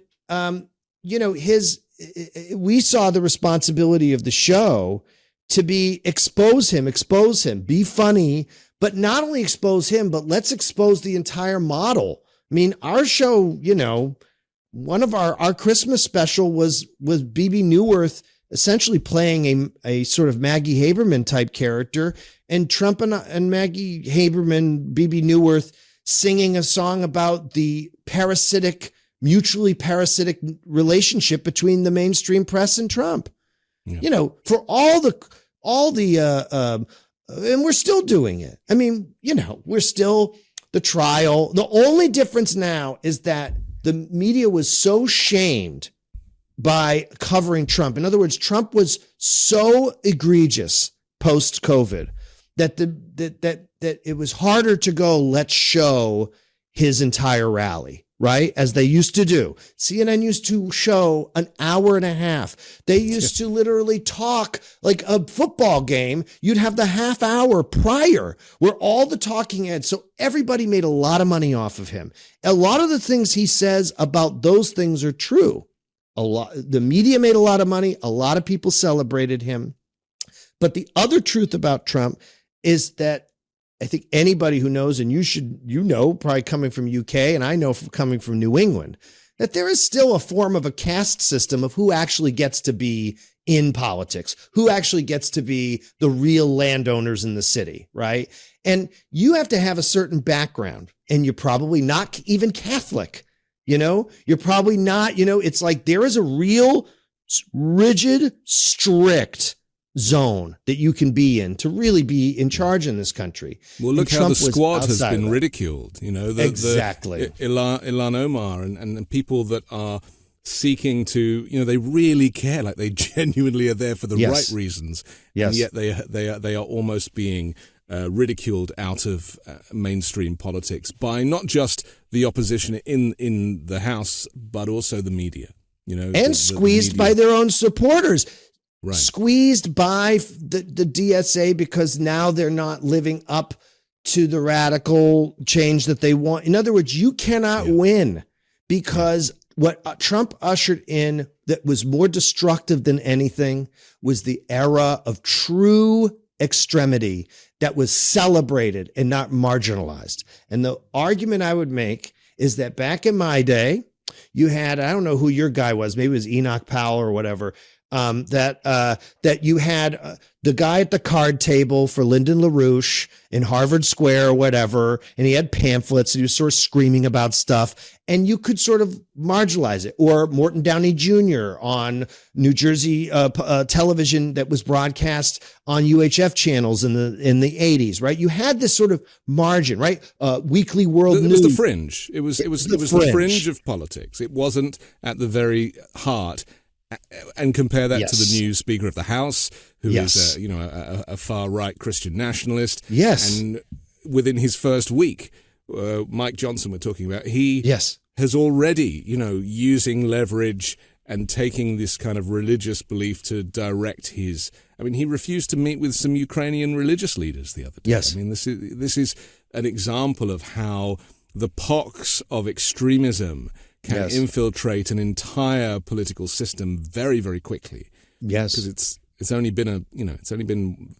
we saw the responsibility of the show to be expose him, be funny, but not only expose him, but let's expose the entire model. I mean, our show, one of our Christmas special was BB Newirth essentially playing a sort of Maggie Haberman type character, and Trump and Maggie Haberman, BB Newirth, singing a song about the mutually parasitic relationship between the mainstream press and Trump. Yeah. For all the, and we're still doing it. I mean, we're still the trial. The only difference now is that the media was so shamed by covering Trump. In other words, Trump was so egregious post-COVID that that it was harder to go, let's show his entire rally, right? As they used to do. CNN used to show an hour and a half. They used to literally talk like a football game. You'd have the half hour prior where all the talking heads. So everybody made a lot of money off of him. A lot of the things he says about those things are true. The media made a lot of money. A lot of people celebrated him. But the other truth about Trump is that I think anybody who knows, and you know, probably coming from UK, and I know coming from New England, that there is still a form of a caste system of who actually gets to be in politics, who actually gets to be the real landowners in the city, right? And you have to have a certain background, and you're probably not even Catholic, you're probably not, it's like there is a real rigid, strict zone that you can be in to really be in charge in this country. Well, look how the squad has been ridiculed, exactly. Ilhan Omar and people that are seeking to, they really care, like they genuinely are there for the right reasons. Yes. And yet they are almost being ridiculed out of mainstream politics by not just the opposition in the House, but also the media, and squeezed by their own supporters. Right. Squeezed by the DSA because now they're not living up to the radical change that they want. In other words, you cannot win because what Trump ushered in that was more destructive than anything was the era of true extremity that was celebrated and not marginalized. And the argument I would make is that back in my day, you had, I don't know who your guy was, maybe it was Enoch Powell or whatever, that you had the guy at the card table for Lyndon LaRouche in Harvard Square or whatever, and he had pamphlets and he was sort of screaming about stuff, and you could sort of marginalize it. Or Morton Downey Jr. on New Jersey television that was broadcast on UHF channels in the 80s, right? You had this sort of margin, right? Weekly World News. It was the fringe. It was the fringe of politics. It wasn't at the very heart. And compare that to the new Speaker of the House, who is a far right Christian nationalist. Yes, and within his first week, Mike Johnson, we're talking about, he has already, using leverage and taking this kind of religious belief to direct his. I mean, he refused to meet with some Ukrainian religious leaders the other day. Yes. I mean, this is an example of how the pox of extremism can infiltrate an entire political system very, very quickly. Yes, because it's only been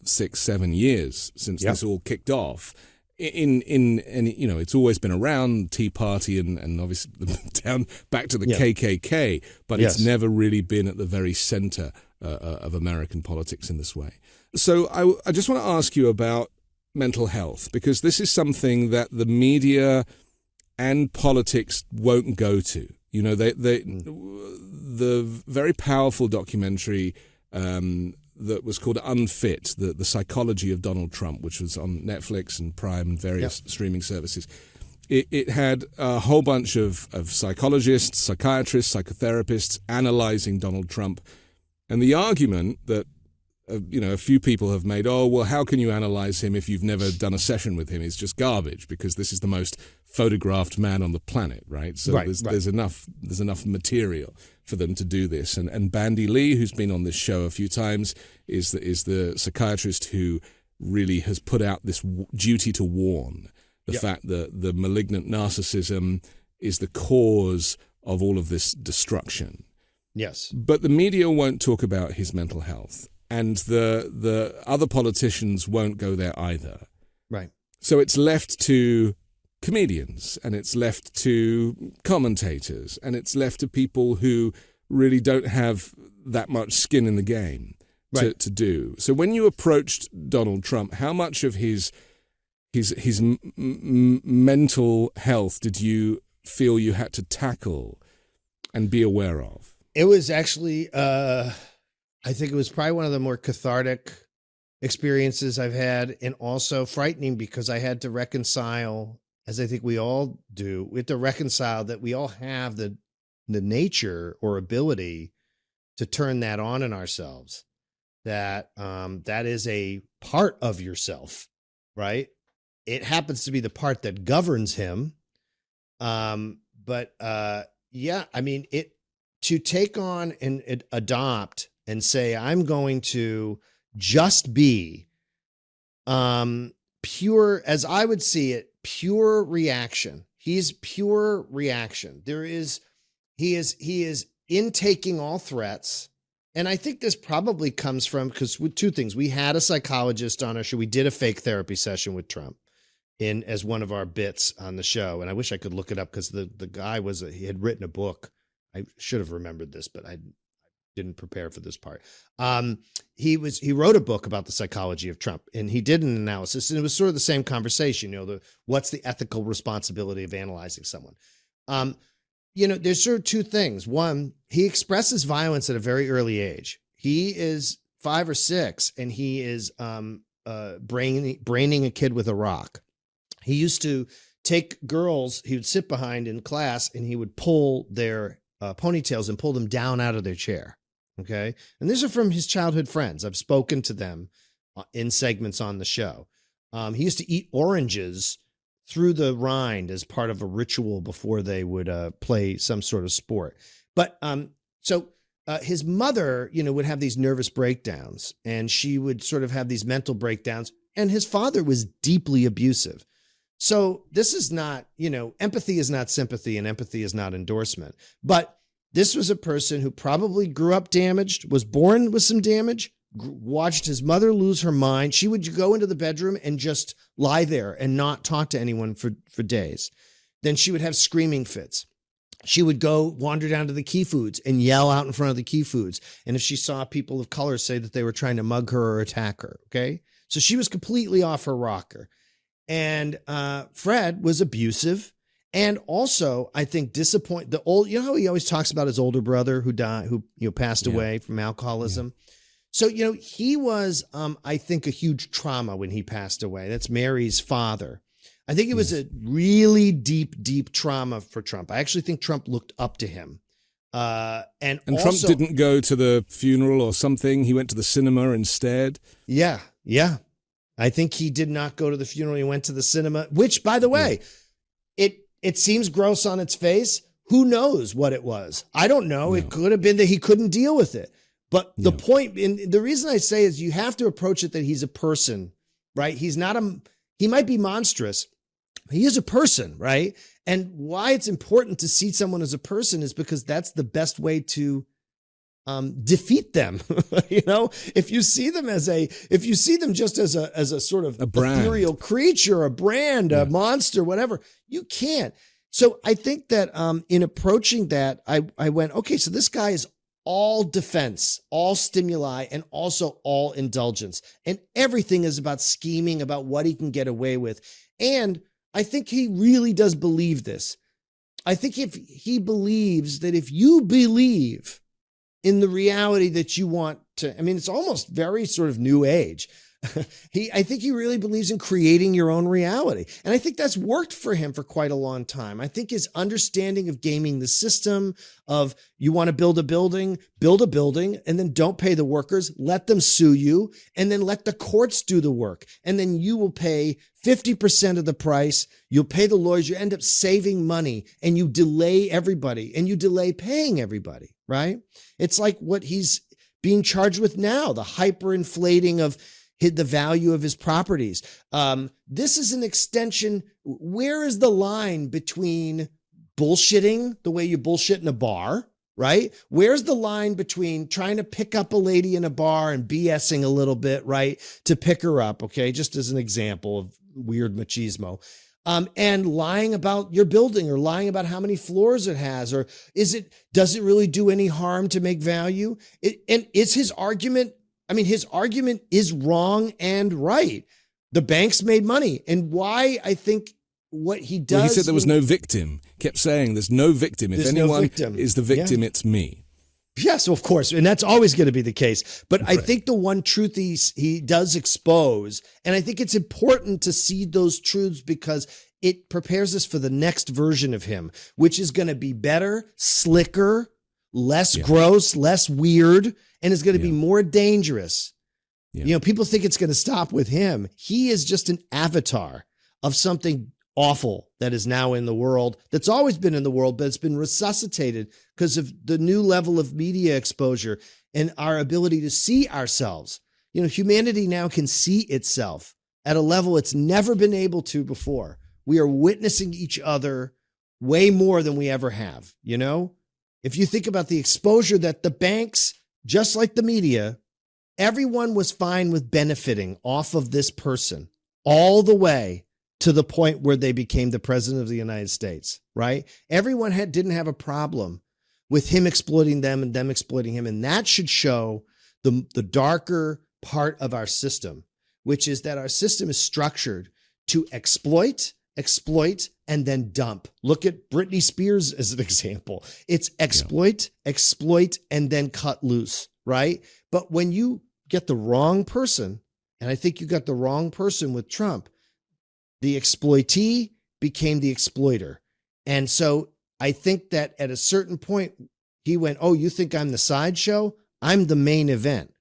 6-7 years since this all kicked off. It's always been around Tea Party and obviously down back to the KKK, but it's never really been at the very center of American politics in this way. So I just want to ask you about mental health, because this is something that the media and politics won't go to. You know, the very powerful documentary that was called Unfit, the psychology of Donald Trump, which was on Netflix and Prime and various streaming services. It had a whole bunch of psychologists, psychiatrists, psychotherapists analyzing Donald Trump. And the argument that a few people have made, oh, well, how can you analyze him if you've never done a session with him? It's just garbage, because this is the most photographed man on the planet, right? So there's enough material for them to do this. And Bandy Lee, who's been on this show a few times, is the psychiatrist who really has put out this duty to warn, the fact that the malignant narcissism is the cause of all of this destruction. Yes. But the media won't talk about his mental health. And the other politicians won't go there either. Right. So it's left to comedians, and it's left to commentators, and it's left to people who really don't have that much skin in the game to do. So when you approached Donald Trump, how much of his mental health did you feel you had to tackle and be aware of? It was actually... I think it was probably one of the more cathartic experiences I've had, and also frightening, because I had to reconcile, as I think we all do, we have to reconcile that we all have the nature or ability to turn that on in ourselves, that that is a part of yourself, right? It happens to be the part that governs him. I mean, to take on and adopt and say, I'm going to just be pure, as I would see it, pure reaction. He's pure reaction. He is intaking all threats. And I think this probably comes from, because with two things, we had a psychologist on our show. We did a fake therapy session with Trump as one of our bits on the show. And I wish I could look it up, because the guy he had written a book. I should have remembered this, but I didn't prepare for this part. He wrote a book about the psychology of Trump, and he did an analysis, and it was sort of the same conversation, what's the ethical responsibility of analyzing someone? There's sort of two things. One, he expresses violence at a very early age. He is 5 or 6, and he is braining a kid with a rock. He used to take girls he would sit behind in class, and he would pull their ponytails and pull them down out of their chair. Okay. And these are from his childhood friends. I've spoken to them in segments on the show. He used to eat oranges through the rind as part of a ritual before they would play some sort of sport. But his mother, would have these nervous breakdowns, and she would sort of have these mental breakdowns, and his father was deeply abusive. So this is not, empathy is not sympathy, and empathy is not endorsement. But this was a person who probably grew up damaged, was born with some damage, watched his mother lose her mind. She would go into the bedroom and just lie there and not talk to anyone for days. Then she would have screaming fits. She would go wander down to the Key Foods and yell out in front of the Key Foods. And if she saw people of color, say that they were trying to mug her or attack her. Okay. So she was completely off her rocker. And Fred was abusive. And also, I think disappoint how he always talks about his older brother who died, who passed away from alcoholism. Yeah. So, he was, I think, a huge trauma when he passed away. That's Mary's father. I think it was a really deep, deep trauma for Trump. I actually think Trump looked up to him. And also, Trump didn't go to the funeral or something. He went to the cinema instead. Yeah. I think he did not go to the funeral. He went to the cinema, which, by the way, it seems gross on its face, Who knows what it was? I don't know. It could have been that he couldn't deal with it. But the point, and the reason I say is you have to approach it that he's a person, right? He might be monstrous. He is a person, right? And why it's important to see someone as a person is because that's the best way to defeat them. If you see them just as a sort of ethereal creature, a brand, a monster, whatever, you can't. So I think that in approaching that, I went, okay, so this guy is all defense, all stimuli, and also all indulgence. And everything is about scheming about what he can get away with. And I think he really does believe this. I think if he believes that if you believe in the reality that you want to, it's almost very sort of new age. I think he really believes in creating your own reality. And I think that's worked for him for quite a long time. I think his understanding of gaming the system of you want to build a building, and then don't pay the workers, let them sue you, and then let the courts do the work. And then you will pay 50% of the price. You'll pay the lawyers. You end up saving money, and you delay everybody, and you delay paying everybody, right? It's like what he's being charged with now, the hyperinflating of the value of his properties. This is an extension. Where is the line between bullshitting the way you bullshit in a bar, right? Where's the line between trying to pick up a lady in a bar and BSing a little bit, right? To pick her up. Okay. Just as an example of weird machismo. And lying about your building or lying about how many floors it has, or does it really do any harm to make value? And is his argument, his argument is wrong and right. The banks made money. And why I think what he does. Well, he said there was no victim. Kept saying there's no victim. If anyone is the victim, it's me. Yes, of course. And that's always going to be the case. But right. I think the one truth he does expose, and I think it's important to see those truths because it prepares us for the next version of him, which is going to be better, slicker, less gross, less weird, and is going to be more dangerous. Yeah. People think it's going to stop with him. He is just an avatar of something awful that is now in the world, that's always been in the world, but it's been resuscitated because of the new level of media exposure and our ability to see ourselves. Humanity now can see itself at a level it's never been able to before. We are witnessing each other way more than we ever have. If you think about the exposure that the banks, just like the media, everyone was fine with benefiting off of this person all the way to the point where they became the president of the United States, right? Everyone didn't have a problem with him exploiting them and them exploiting him. And that should show the darker part of our system, which is that our system is structured to exploit, and then dump. Look at Britney Spears as an example. It's exploit, and then cut loose, right? But when you get the wrong person, and I think you got the wrong person with Trump, the exploitee became the exploiter. And so I think that at a certain point, he went, oh, you think I'm the sideshow? I'm the main event.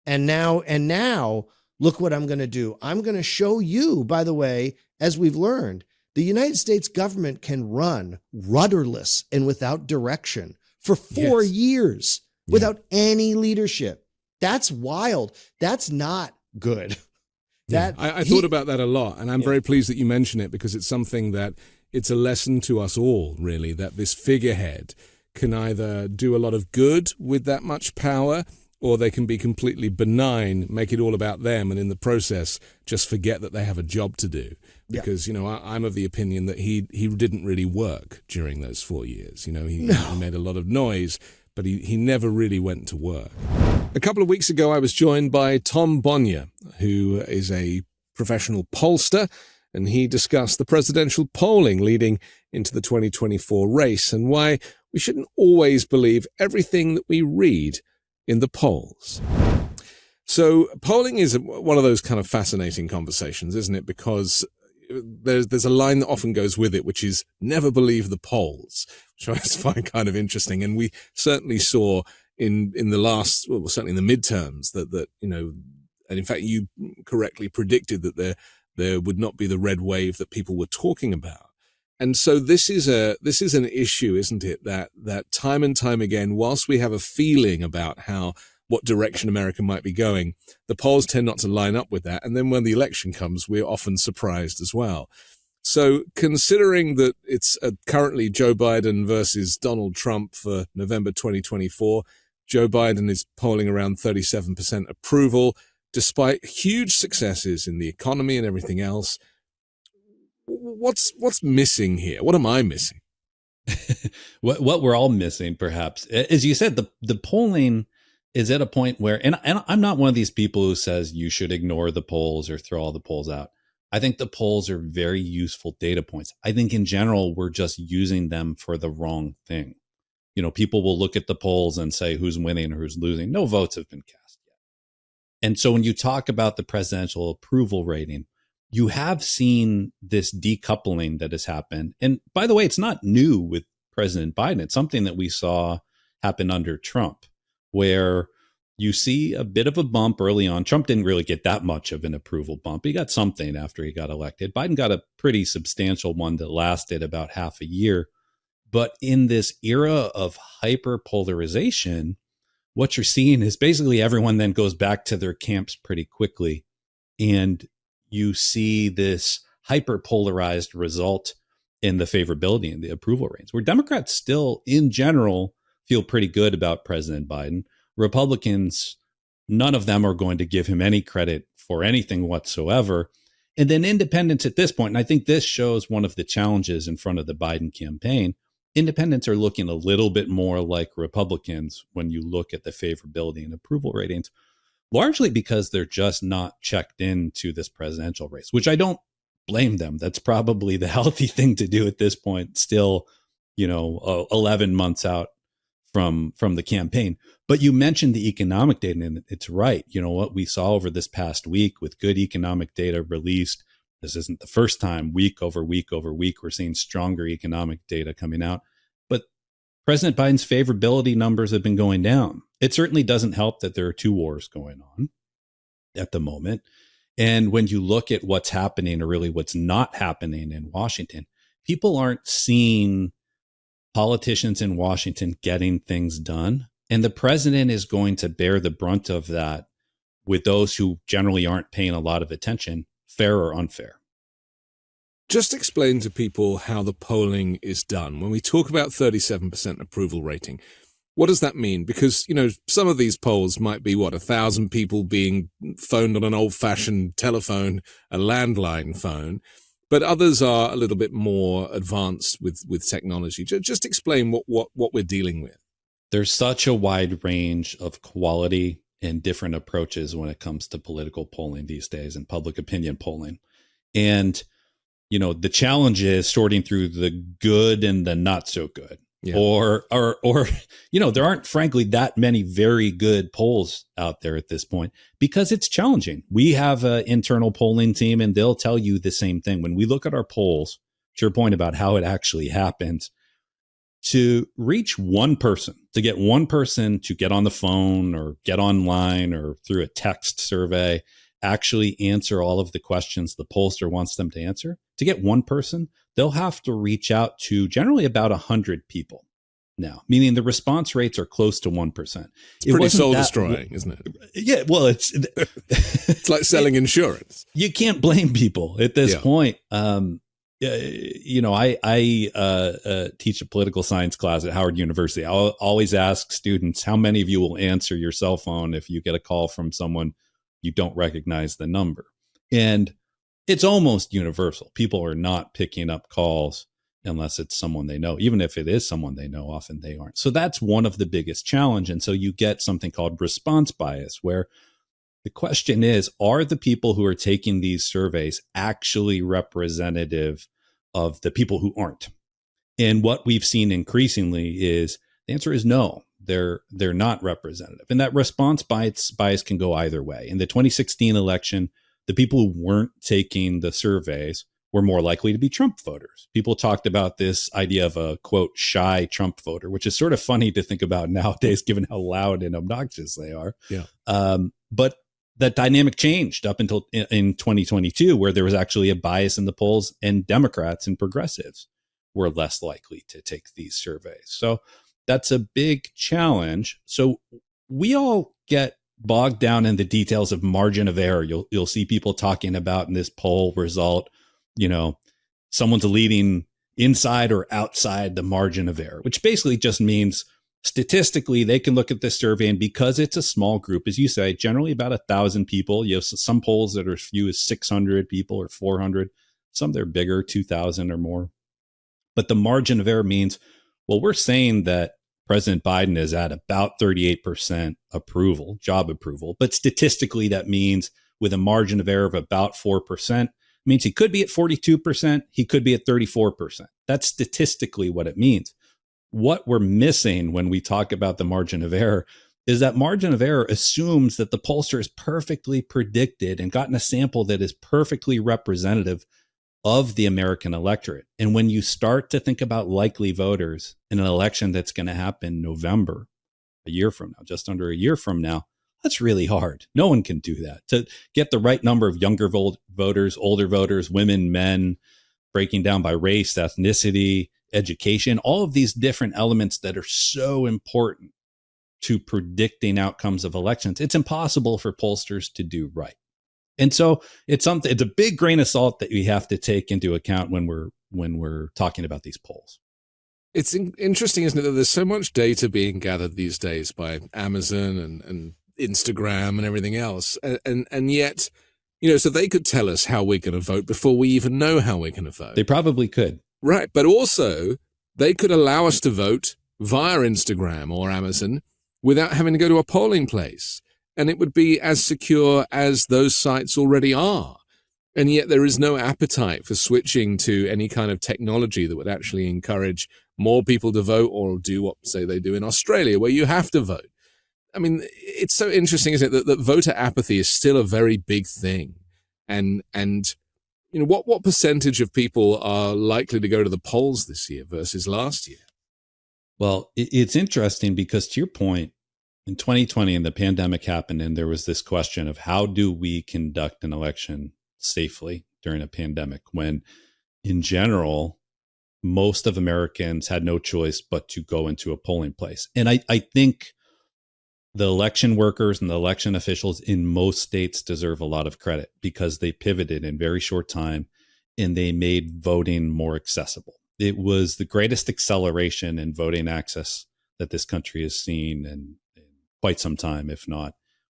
And now look what I'm going to do. I'm going to show you, by the way, as we've learned, the United States government can run rudderless and without direction for 4 years without any leadership. That's wild. That's not good. I thought about that a lot, and I'm very pleased that you mention it because it's something that it's a lesson to us all, really, that this figurehead can either do a lot of good with that much power, or they can be completely benign, make it all about them, and in the process, just forget that they have a job to do. Because, I'm of the opinion that he didn't really work during those 4 years. He made a lot of noise, but he never really went to work. A couple of weeks ago, I was joined by Tom Bonier, who is a professional pollster, and he discussed the presidential polling leading into the 2024 race and why we shouldn't always believe everything that we read in the polls. So polling is one of those kind of fascinating conversations, isn't it? Because there's a line that often goes with it, which is never believe the polls, which I find kind of interesting. And we certainly saw in the last, well, certainly in the midterms that and in fact, you correctly predicted that there would not be the red wave that people were talking about. And so this is an issue, isn't it? That time and time again, whilst we have a feeling about what direction America might be going, the polls tend not to line up with that. And then when the election comes, we're often surprised as well. So considering that it's currently Joe Biden versus Donald Trump for November 2024, Joe Biden is polling around 37% approval, despite huge successes in the economy and everything else. What's missing here? What am I missing? What we're all missing, perhaps, as you said, the polling is at a point where, and I'm not one of these people who says you should ignore the polls or throw all the polls out. I think the polls are very useful data points. I think in general, we're just using them for the wrong thing. You know, people will look at the polls and say who's winning or who's losing. No votes have been cast yet. And so when you talk about the presidential approval rating, you have seen this decoupling that has happened. And by the way, it's not new with President Biden. It's something that we saw happen under Trump, where you see a bit of a bump early on. Trump didn't really get that much of an approval bump. He got something after he got elected. Biden got a pretty substantial one that lasted about half a year. But in this era of hyperpolarization, what you're seeing is basically everyone then goes back to their camps pretty quickly. And you see this hyperpolarized result in the favorability and the approval ratings, where Democrats still, in general, feel pretty good about President Biden. Republicans, none of them are going to give him any credit for anything whatsoever. And then independents at this point, and I think this shows one of the challenges in front of the Biden campaign, independents are looking a little bit more like Republicans when you look at the favorability and approval ratings, largely because they're just not checked into this presidential race, which I don't blame them. That's probably the healthy thing to do at this point, still, 11 months out from the campaign. But you mentioned the economic data, and it's right. You know, what we saw over this past week with good economic data released, this isn't the first time week over week over week we're seeing stronger economic data coming out. But President Biden's favorability numbers have been going down. It certainly doesn't help that there are two wars going on at the moment. And when you look at what's happening, or really what's not happening in Washington, people aren't seeing politicians in Washington getting things done. And the president is going to bear the brunt of that with those who generally aren't paying a lot of attention, fair or unfair. Just explain to people how the polling is done. When we talk about 37% approval rating, what does that mean? Because, some of these polls might be 1,000 people being phoned on an old-fashioned telephone, a landline phone, but others are a little bit more advanced with technology. Just explain what we're dealing with. There's such a wide range of quality and different approaches when it comes to political polling these days and public opinion polling. And, the challenge is sorting through the good and the not so good. Yeah. Or there aren't, frankly, that many very good polls out there at this point because it's challenging. We have an internal polling team, and they'll tell you the same thing. When we look at our polls, to your point about how it actually happens, to reach one person, to get one person to get on the phone or get online or through a text survey, actually answer all of the questions the pollster wants them to answer, to get one person, they'll have to reach out to generally about 100 people now, meaning the response rates are close to 1%. It's pretty soul-destroying, isn't it? Yeah, well, it's it's like selling insurance. You can't blame people at this point. I teach a political science class at Howard University. I'll always ask students, how many of you will answer your cell phone if you get a call from someone you don't recognize the number? And it's almost universal. People are not picking up calls unless it's someone they know. Even if it is someone they know, often they aren't. So that's one of the biggest challenge. And so you get something called response bias, where the question is, are the people who are taking these surveys actually representative of the people who aren't? And what we've seen increasingly is the answer is no, they're not representative. And that response bias can go either way. In the 2016 election, the people who weren't taking the surveys were more likely to be Trump voters. People talked about this idea of a, quote, shy Trump voter, which is sort of funny to think about nowadays, given how loud and obnoxious they are. Yeah. But that dynamic changed up until in 2022, where there was actually a bias in the polls and Democrats and progressives were less likely to take these surveys. So that's a big challenge. So we all get bogged down in the details of margin of error. You'll see people talking about in this poll result, someone's leading inside or outside the margin of error, which basically just means statistically they can look at this survey, and because it's a small group, as you say, generally about 1,000 people, you have some polls that are as few as 600 people or 400, some that are bigger, 2,000 or more. But the margin of error means, well, we're saying that President Biden is at about 38% approval, job approval. But statistically, that means with a margin of error of about 4%, means he could be at 42%, he could be at 34%. That's statistically what it means. What we're missing when we talk about the margin of error is that margin of error assumes that the pollster is perfectly predicted and gotten a sample that is perfectly representative of the American electorate. And when you start to think about likely voters in an election that's going to happen November, a year from now, just under a year from now, that's really hard. No one can do that. To get the right number of younger voters, older voters, women, men, breaking down by race, ethnicity, education, all of these different elements that are so important to predicting outcomes of elections, it's impossible for pollsters to do right. And so it's a big grain of salt that we have to take into account when we're talking about these polls. It's interesting, isn't it, that there's so much data being gathered these days by Amazon and Instagram and everything else. And yet, so they could tell us how we're going to vote before we even know how we're going to vote. They probably could. Right. But also they could allow us to vote via Instagram or Amazon without having to go to a polling place. And it would be as secure as those sites already are. And yet there is no appetite for switching to any kind of technology that would actually encourage more people to vote, or do what, say, they do in Australia, where you have to vote. I mean, it's so interesting, isn't it, that voter apathy is still a very big thing. And what percentage of people are likely to go to the polls this year versus last year? Well, it's interesting because, to your point, in 2020, and the pandemic happened, and there was this question of how do we conduct an election safely during a pandemic when, in general, most of Americans had no choice but to go into a polling place. And I think the election workers and the election officials in most states deserve a lot of credit because they pivoted in very short time and they made voting more accessible. It was the greatest acceleration in voting access that this country has seen in quite some time, if not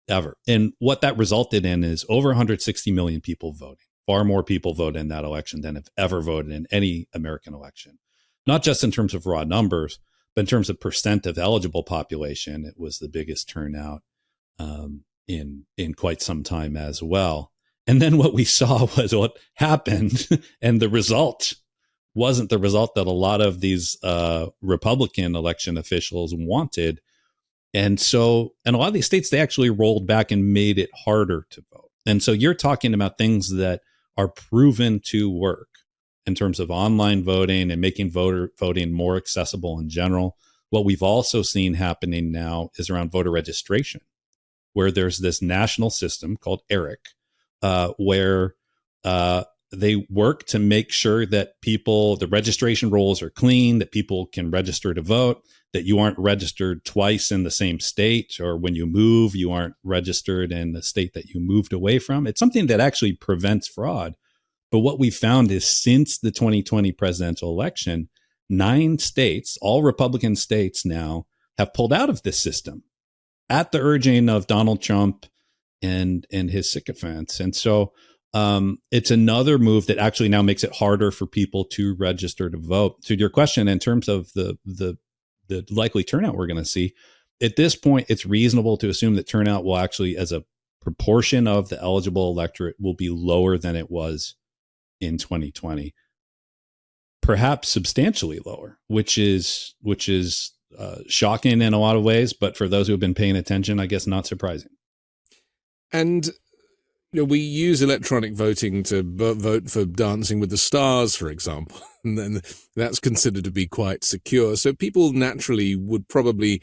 ever. And what that resulted in is over 160 million people voting. Far more people voted in that election than have ever voted in any American election. Not just in terms of raw numbers, but in terms of percent of eligible population, it was the biggest turnout in quite some time as well. And then what we saw was what happened, and the result wasn't the result that a lot of these Republican election officials wanted. And so in a lot of these states, they actually rolled back and made it harder to vote. And so you're talking about things that are proven to work in terms of online voting and making voting more accessible in general. What we've also seen happening now is around voter registration, where there's this national system called ERIC, where they work to make sure that the registration rolls are clean, that people can register to vote, that you aren't registered twice in the same state, or when you move, you aren't registered in the state that you moved away from. It's something that actually prevents fraud. But what we found is since the 2020 presidential election, 9 states, all Republican states now, have pulled out of this system at the urging of Donald Trump and his sycophants. And so it's another move that actually now makes it harder for people to register to vote. To your question, in terms of the likely turnout we're going to see, at this point, it's reasonable to assume that turnout will actually, as a proportion of the eligible electorate, will be lower than it was in 2020, perhaps substantially lower, which is shocking in a lot of ways. But for those who have been paying attention, I guess not surprising. And we use electronic voting to vote for Dancing with the Stars, for example, and then that's considered to be quite secure. So people naturally would probably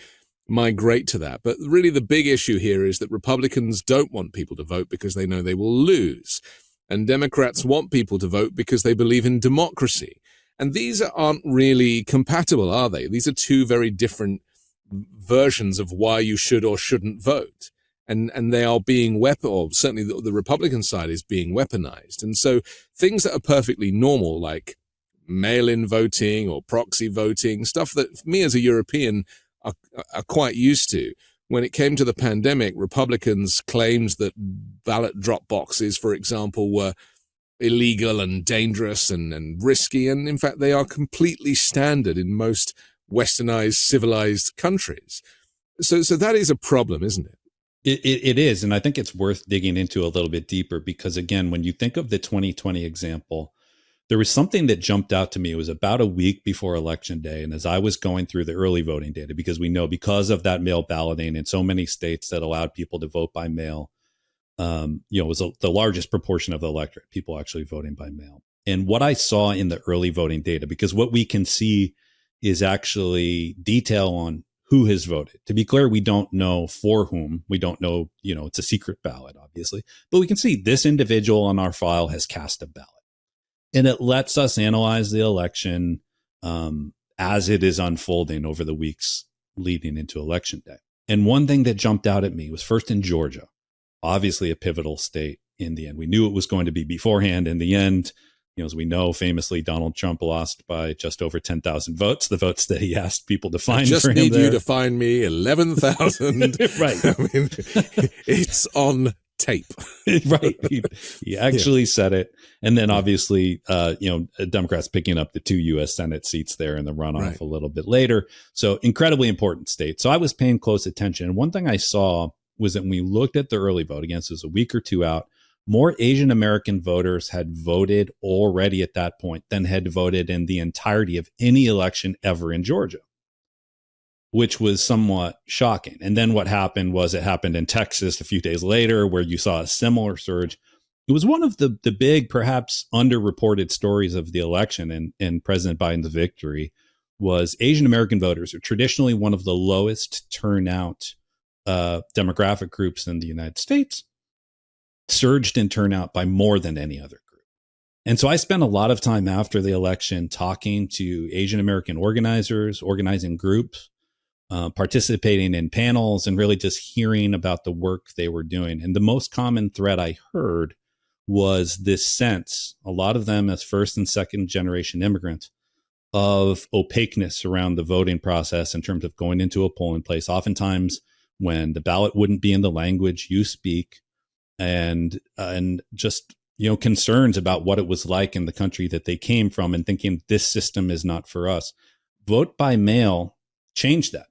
migrate to that. But really the big issue here is that Republicans don't want people to vote because they know they will lose. And Democrats want people to vote because they believe in democracy. And these aren't really compatible, are they? These are two very different versions of why you should or shouldn't vote. And they are being or certainly the Republican side is being weaponized. And so things that are perfectly normal, like mail-in voting or proxy voting, stuff that me as a European are quite used to. When it came to the pandemic, Republicans claimed that ballot drop boxes, for example, were illegal and dangerous and risky. And in fact, they are completely standard in most westernized, civilized countries. So that is a problem, isn't it? It is. And I think it's worth digging into a little bit deeper because, again, when you think of the 2020 example, there was something that jumped out to me. It was about a week before Election Day. And as I was going through the early voting data, because we know because of that mail balloting in so many states that allowed people to vote by mail, it was the largest proportion of the electorate, people actually voting by mail. And what I saw in the early voting data, because what we can see is actually detail on who has voted. To be clear, we don't know for whom. We don't know, it's a secret ballot, obviously. But we can see this individual on our file has cast a ballot. And it lets us analyze the election as it is unfolding over the weeks leading into Election Day. And one thing that jumped out at me was first in Georgia, obviously a pivotal state in the end. We knew it was going to be beforehand. In the end, as we know, famously, Donald Trump lost by just over 10,000 votes, the votes that he asked people to find for him. I just need you to find me 11,000. Right. I mean, it's on tape. Right. He actually said it. And then obviously, Democrats picking up the 2 U.S. Senate seats there in the runoff a little bit later. So incredibly important state. So I was paying close attention. And one thing I saw was that when we looked at the early vote, again, this was a week or two out, more Asian American voters had voted already at that point than had voted in the entirety of any election ever in Georgia, which was somewhat shocking. And then what happened was it happened in Texas a few days later, where you saw a similar surge. It was one of the big, perhaps underreported stories of the election and President Biden's victory was Asian American voters are traditionally one of the lowest turnout demographic groups in the United States, surged in turnout by more than any other group. And so I spent a lot of time after the election talking to Asian American organizers, organizing groups, participating in panels, and really just hearing about the work they were doing. And the most common thread I heard was this sense, a lot of them as first and second generation immigrants, of opaqueness around the voting process in terms of going into a polling place, oftentimes when the ballot wouldn't be in the language you speak, and just, concerns about what it was like in the country that they came from and thinking this system is not for us. Vote by mail changed that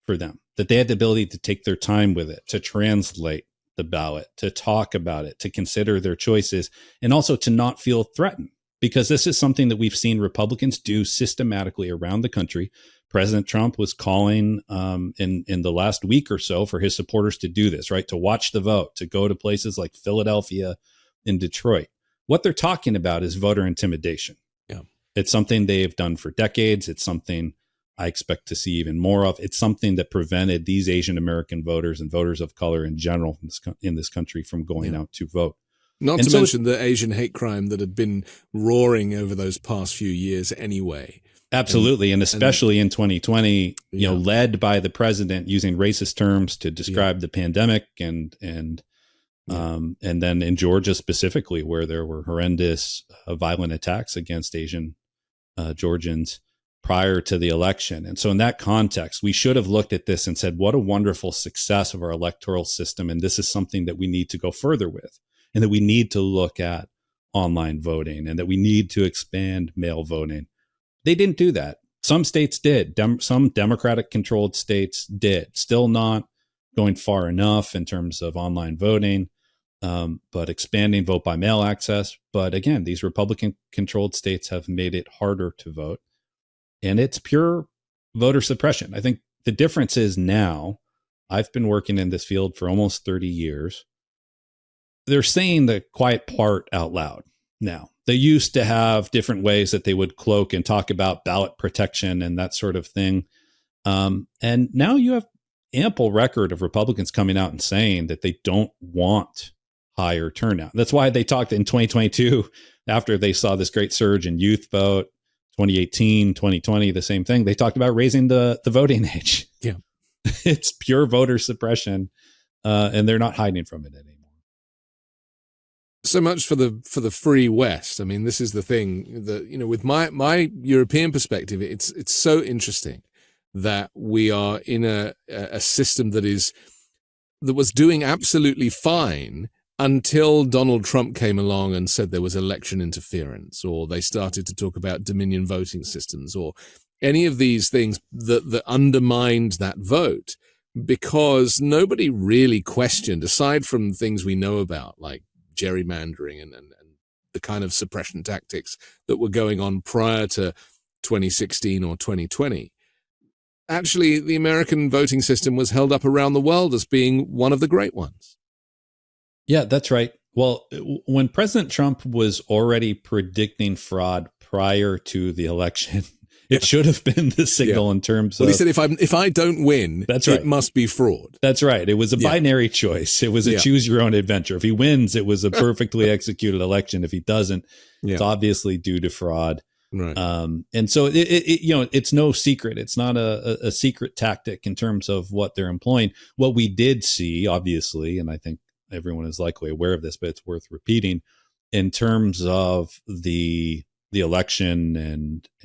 for them, that they had the ability to take their time with it, to translate the ballot, to talk about it, to consider their choices, and also to not feel threatened, because this is something that we've seen Republicans do systematically around the country. President Trump was calling in the last week or so for his supporters to do this, right? To watch the vote, to go to places like Philadelphia and Detroit. What they're talking about is voter intimidation. Yeah. It's something they've done for decades. It's something I expect to see even more of. It's something that prevented these Asian American voters and voters of color in general in this country from going out to vote. Not to mention the Asian hate crime that had been roaring over those past few years anyway. Absolutely. And especially in 2020, led by the president using racist terms to describe the pandemic and then in Georgia specifically, where there were horrendous violent attacks against Asian Georgians prior to the election. And so in that context, we should have looked at this and said, what a wonderful success of our electoral system. And this is something that we need to go further with, and that we need to look at online voting, and that we need to expand mail voting. They didn't do that. Some states did. Some Democratic controlled states did. Still not going far enough in terms of online voting, but expanding vote by mail access. But again, these Republican controlled states have made it harder to vote. And it's pure voter suppression. I think the difference is now, I've been working in this field for almost 30 years. They're saying the quiet part out loud now. They used to have different ways that they would cloak and talk about ballot protection and that sort of thing. And now you have ample record of Republicans coming out and saying that they don't want higher turnout. That's why they talked in 2022, after they saw this great surge in youth vote, 2018, 2020, the same thing. They talked about raising the voting age. Yeah. It's pure voter suppression, and they're not hiding from it anymore. So much for the free West. I mean, this is the thing that, with my European perspective, it's so interesting that we are in a system that was doing absolutely fine until Donald Trump came along and said there was election interference, or they started to talk about Dominion voting systems, or any of these things that undermined that vote, because nobody really questioned, aside from things we know about, like gerrymandering and the kind of suppression tactics that were going on prior to 2016 or 2020. Actually, the American voting system was held up around the world as being one of the great ones. Yeah, that's right. Well, when President Trump was already predicting fraud prior to the election, it should have been the signal in terms of... Well, he said, if I don't win, that's right, it must be fraud. That's right. It was a binary choice. It was a choose your own adventure. If he wins, it was a perfectly executed election. If he doesn't, it's obviously due to fraud. Right. And so it's no secret. It's not a secret tactic in terms of what they're employing. What we did see, obviously, and I think everyone is likely aware of this, but it's worth repeating, in terms of the election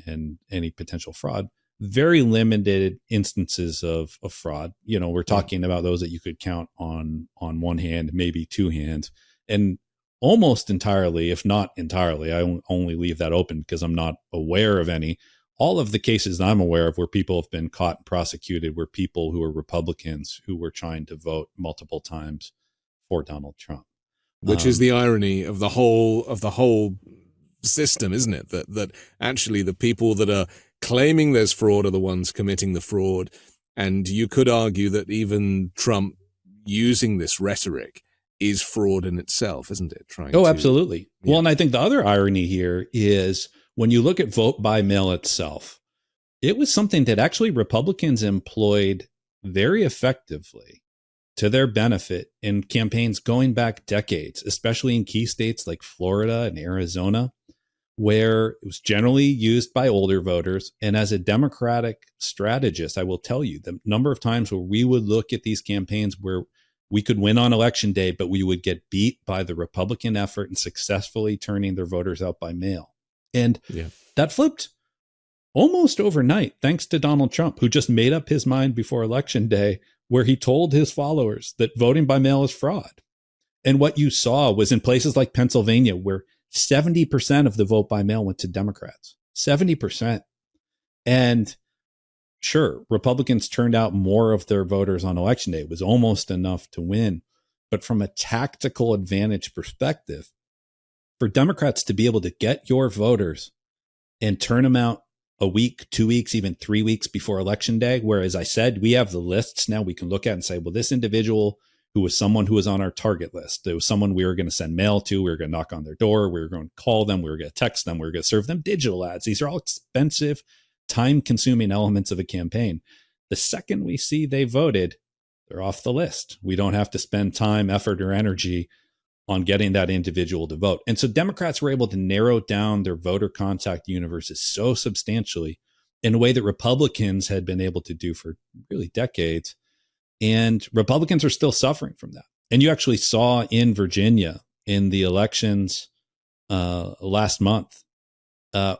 and any potential fraud, very limited instances of fraud. We're talking about those that you could count on one hand, maybe two hands, and almost entirely, if not entirely, I only leave that open because I'm not aware of any. All of the cases that I'm aware of where people have been caught and prosecuted were people who were Republicans who were trying to vote multiple times for Donald Trump. Which is the irony of the whole system, isn't it? That actually the people that are claiming there's fraud are the ones committing the fraud. And you could argue that even Trump using this rhetoric is fraud in itself, isn't it? Absolutely. Yeah. Well, and I think the other irony here is when you look at vote by mail itself, it was something that actually Republicans employed very effectively to their benefit in campaigns going back decades, especially in key states like Florida and Arizona, where it was generally used by older voters. And as a Democratic strategist, I will tell you the number of times where we would look at these campaigns where we could win on election day, but we would get beat by the Republican effort in successfully turning their voters out by mail. And that flipped almost overnight, thanks to Donald Trump, who just made up his mind before election day, where he told his followers that voting by mail is fraud. And what you saw was in places like Pennsylvania, where 70% of the vote by mail went to Democrats, 70%. And sure, Republicans turned out more of their voters on election day. It was almost enough to win. But from a tactical advantage perspective, for Democrats to be able to get your voters and turn them out a week, 2 weeks, even 3 weeks before election day, where, as I said, we have the lists now we can look at and say, well, this individual who was someone who was on our target list, there was someone we were going to send mail to, we were going to knock on their door, we were going to call them, we were going to text them, we were going to serve them digital ads. These are all expensive, time-consuming elements of a campaign. The second we see they voted, they're off the list. We don't have to spend time, effort, or energy on getting that individual to vote. And so Democrats were able to narrow down their voter contact universes so substantially in a way that Republicans had been able to do for really decades. And Republicans are still suffering from that. And you actually saw in Virginia in the elections last month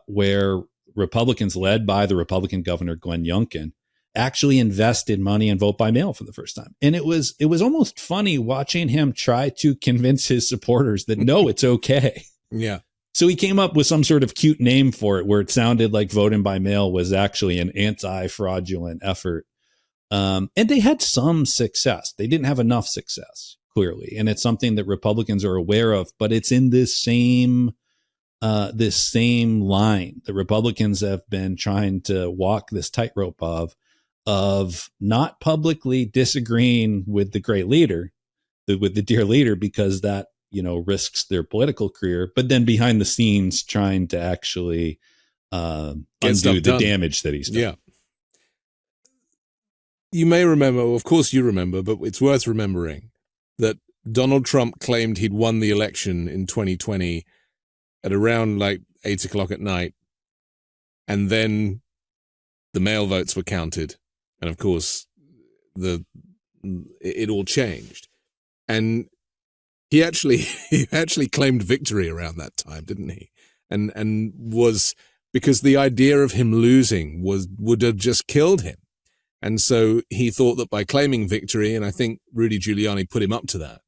where Republicans, led by the Republican governor, Glenn Youngkin, actually invested money in vote by mail for the first time. And it was almost funny watching him try to convince his supporters that, no, it's okay. Yeah. So he came up with some sort of cute name for it where it sounded like voting by mail was actually an anti-fraudulent effort. And they had some success. They didn't have enough success, clearly. And it's something that Republicans are aware of, but it's in this same line that Republicans have been trying to walk this tightrope of not publicly disagreeing with the great leader, with the dear leader, because that, risks their political career, but then behind the scenes trying to actually undo the damage that he's done. Yeah. You may remember, of course you remember, but it's worth remembering that Donald Trump claimed he'd won the election in 2020 at around like 8 o'clock at night. And then the mail votes were counted. And of course, it all changed. And he actually claimed victory around that time, didn't he? And was, because the idea of him losing would have just killed him. And so he thought that by claiming victory, and I think Rudy Giuliani put him up to that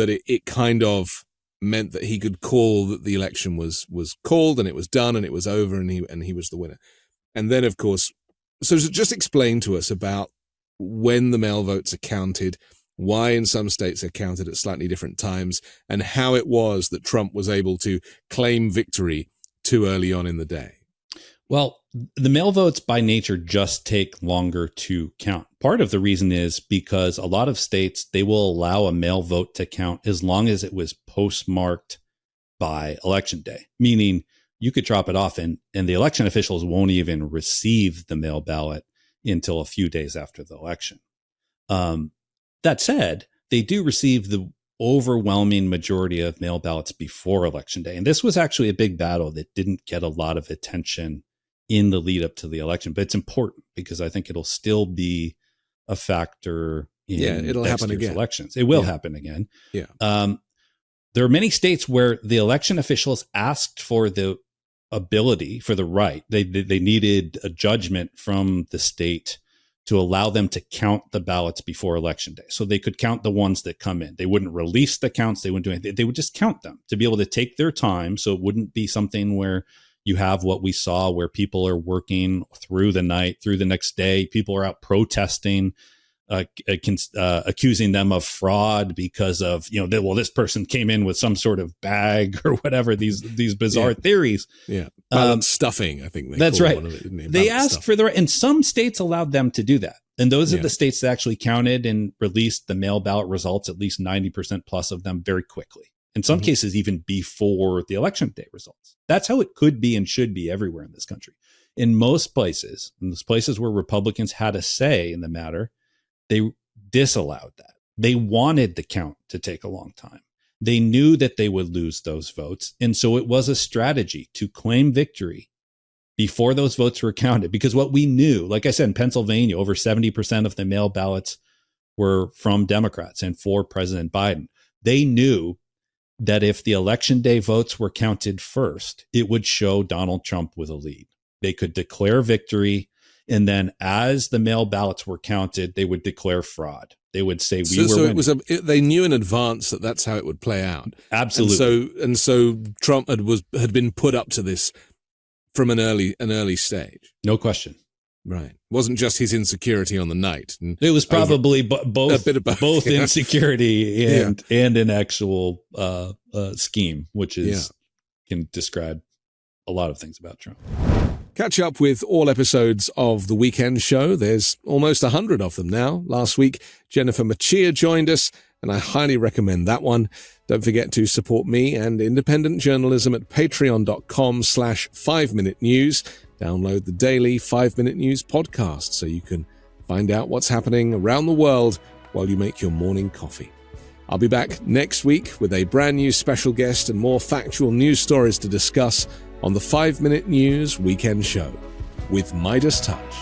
it kind of meant that he could call that the election was called and it was done and it was over and he was the winner. And then, of course, so just explain to us about when the mail votes are counted, why in some states they're counted at slightly different times, and how it was that Trump was able to claim victory too early on in the day. Well, the mail votes by nature just take longer to count. Part of the reason is because a lot of states, they will allow a mail vote to count as long as it was postmarked by election day, meaning you could drop it off and the election officials won't even receive the mail ballot until a few days after the election. That said, they do receive the overwhelming majority of mail ballots before election day. And this was actually a big battle that didn't get a lot of attention in the lead up to the election, but it's important because I think it'll still be a factor in it'll happen again. Elections. It will happen again. Yeah. There are many states where the election officials asked for the ability, for the right. They needed a judgment from the state to allow them to count the ballots before election day. So they could count the ones that come in. They wouldn't release the counts. They wouldn't do anything. They would just count them to be able to take their time. So it wouldn't be something where you have what we saw where people are working through the night, through the next day. People are out protesting, accusing them of fraud because of, this person came in with some sort of bag or whatever, these bizarre theories. Yeah. Ballot stuffing, I think. That's right. One of it, didn't they? They asked for the right, and some states allowed them to do that. And those are the states that actually counted and released the mail ballot results, at least 90% plus of them, very quickly. In some cases, even before the election day results. That's how it could be and should be everywhere in this country. In most places, in those places where Republicans had a say in the matter, they disallowed that. They wanted the count to take a long time. They knew that they would lose those votes. And so it was a strategy to claim victory before those votes were counted. Because what we knew, like I said, in Pennsylvania, over 70% of the mail ballots were from Democrats and for President Biden. They knew that if the election day votes were counted first, it would show Donald Trump with a lead. They could declare victory. And then as the mail ballots were counted, they would declare fraud. They would say we were winning. They knew in advance that that's how it would play out. Absolutely. And so Trump had been put up to this from an early stage. No question. Right. It wasn't just his insecurity on the night. It was probably both, a bit of both insecurity and an actual scheme, which can describe a lot of things about Trump. Catch up with all episodes of The Weekend Show. There's almost 100 of them now. Last week, Jennifer Machia joined us, and I highly recommend that one. Don't forget to support me and independent journalism at patreon.com/5Minute News. Download the daily 5-Minute News podcast so you can find out what's happening around the world while you make your morning coffee. I'll be back next week with a brand new special guest and more factual news stories to discuss on the 5-Minute News Weekend Show with Midas Touch.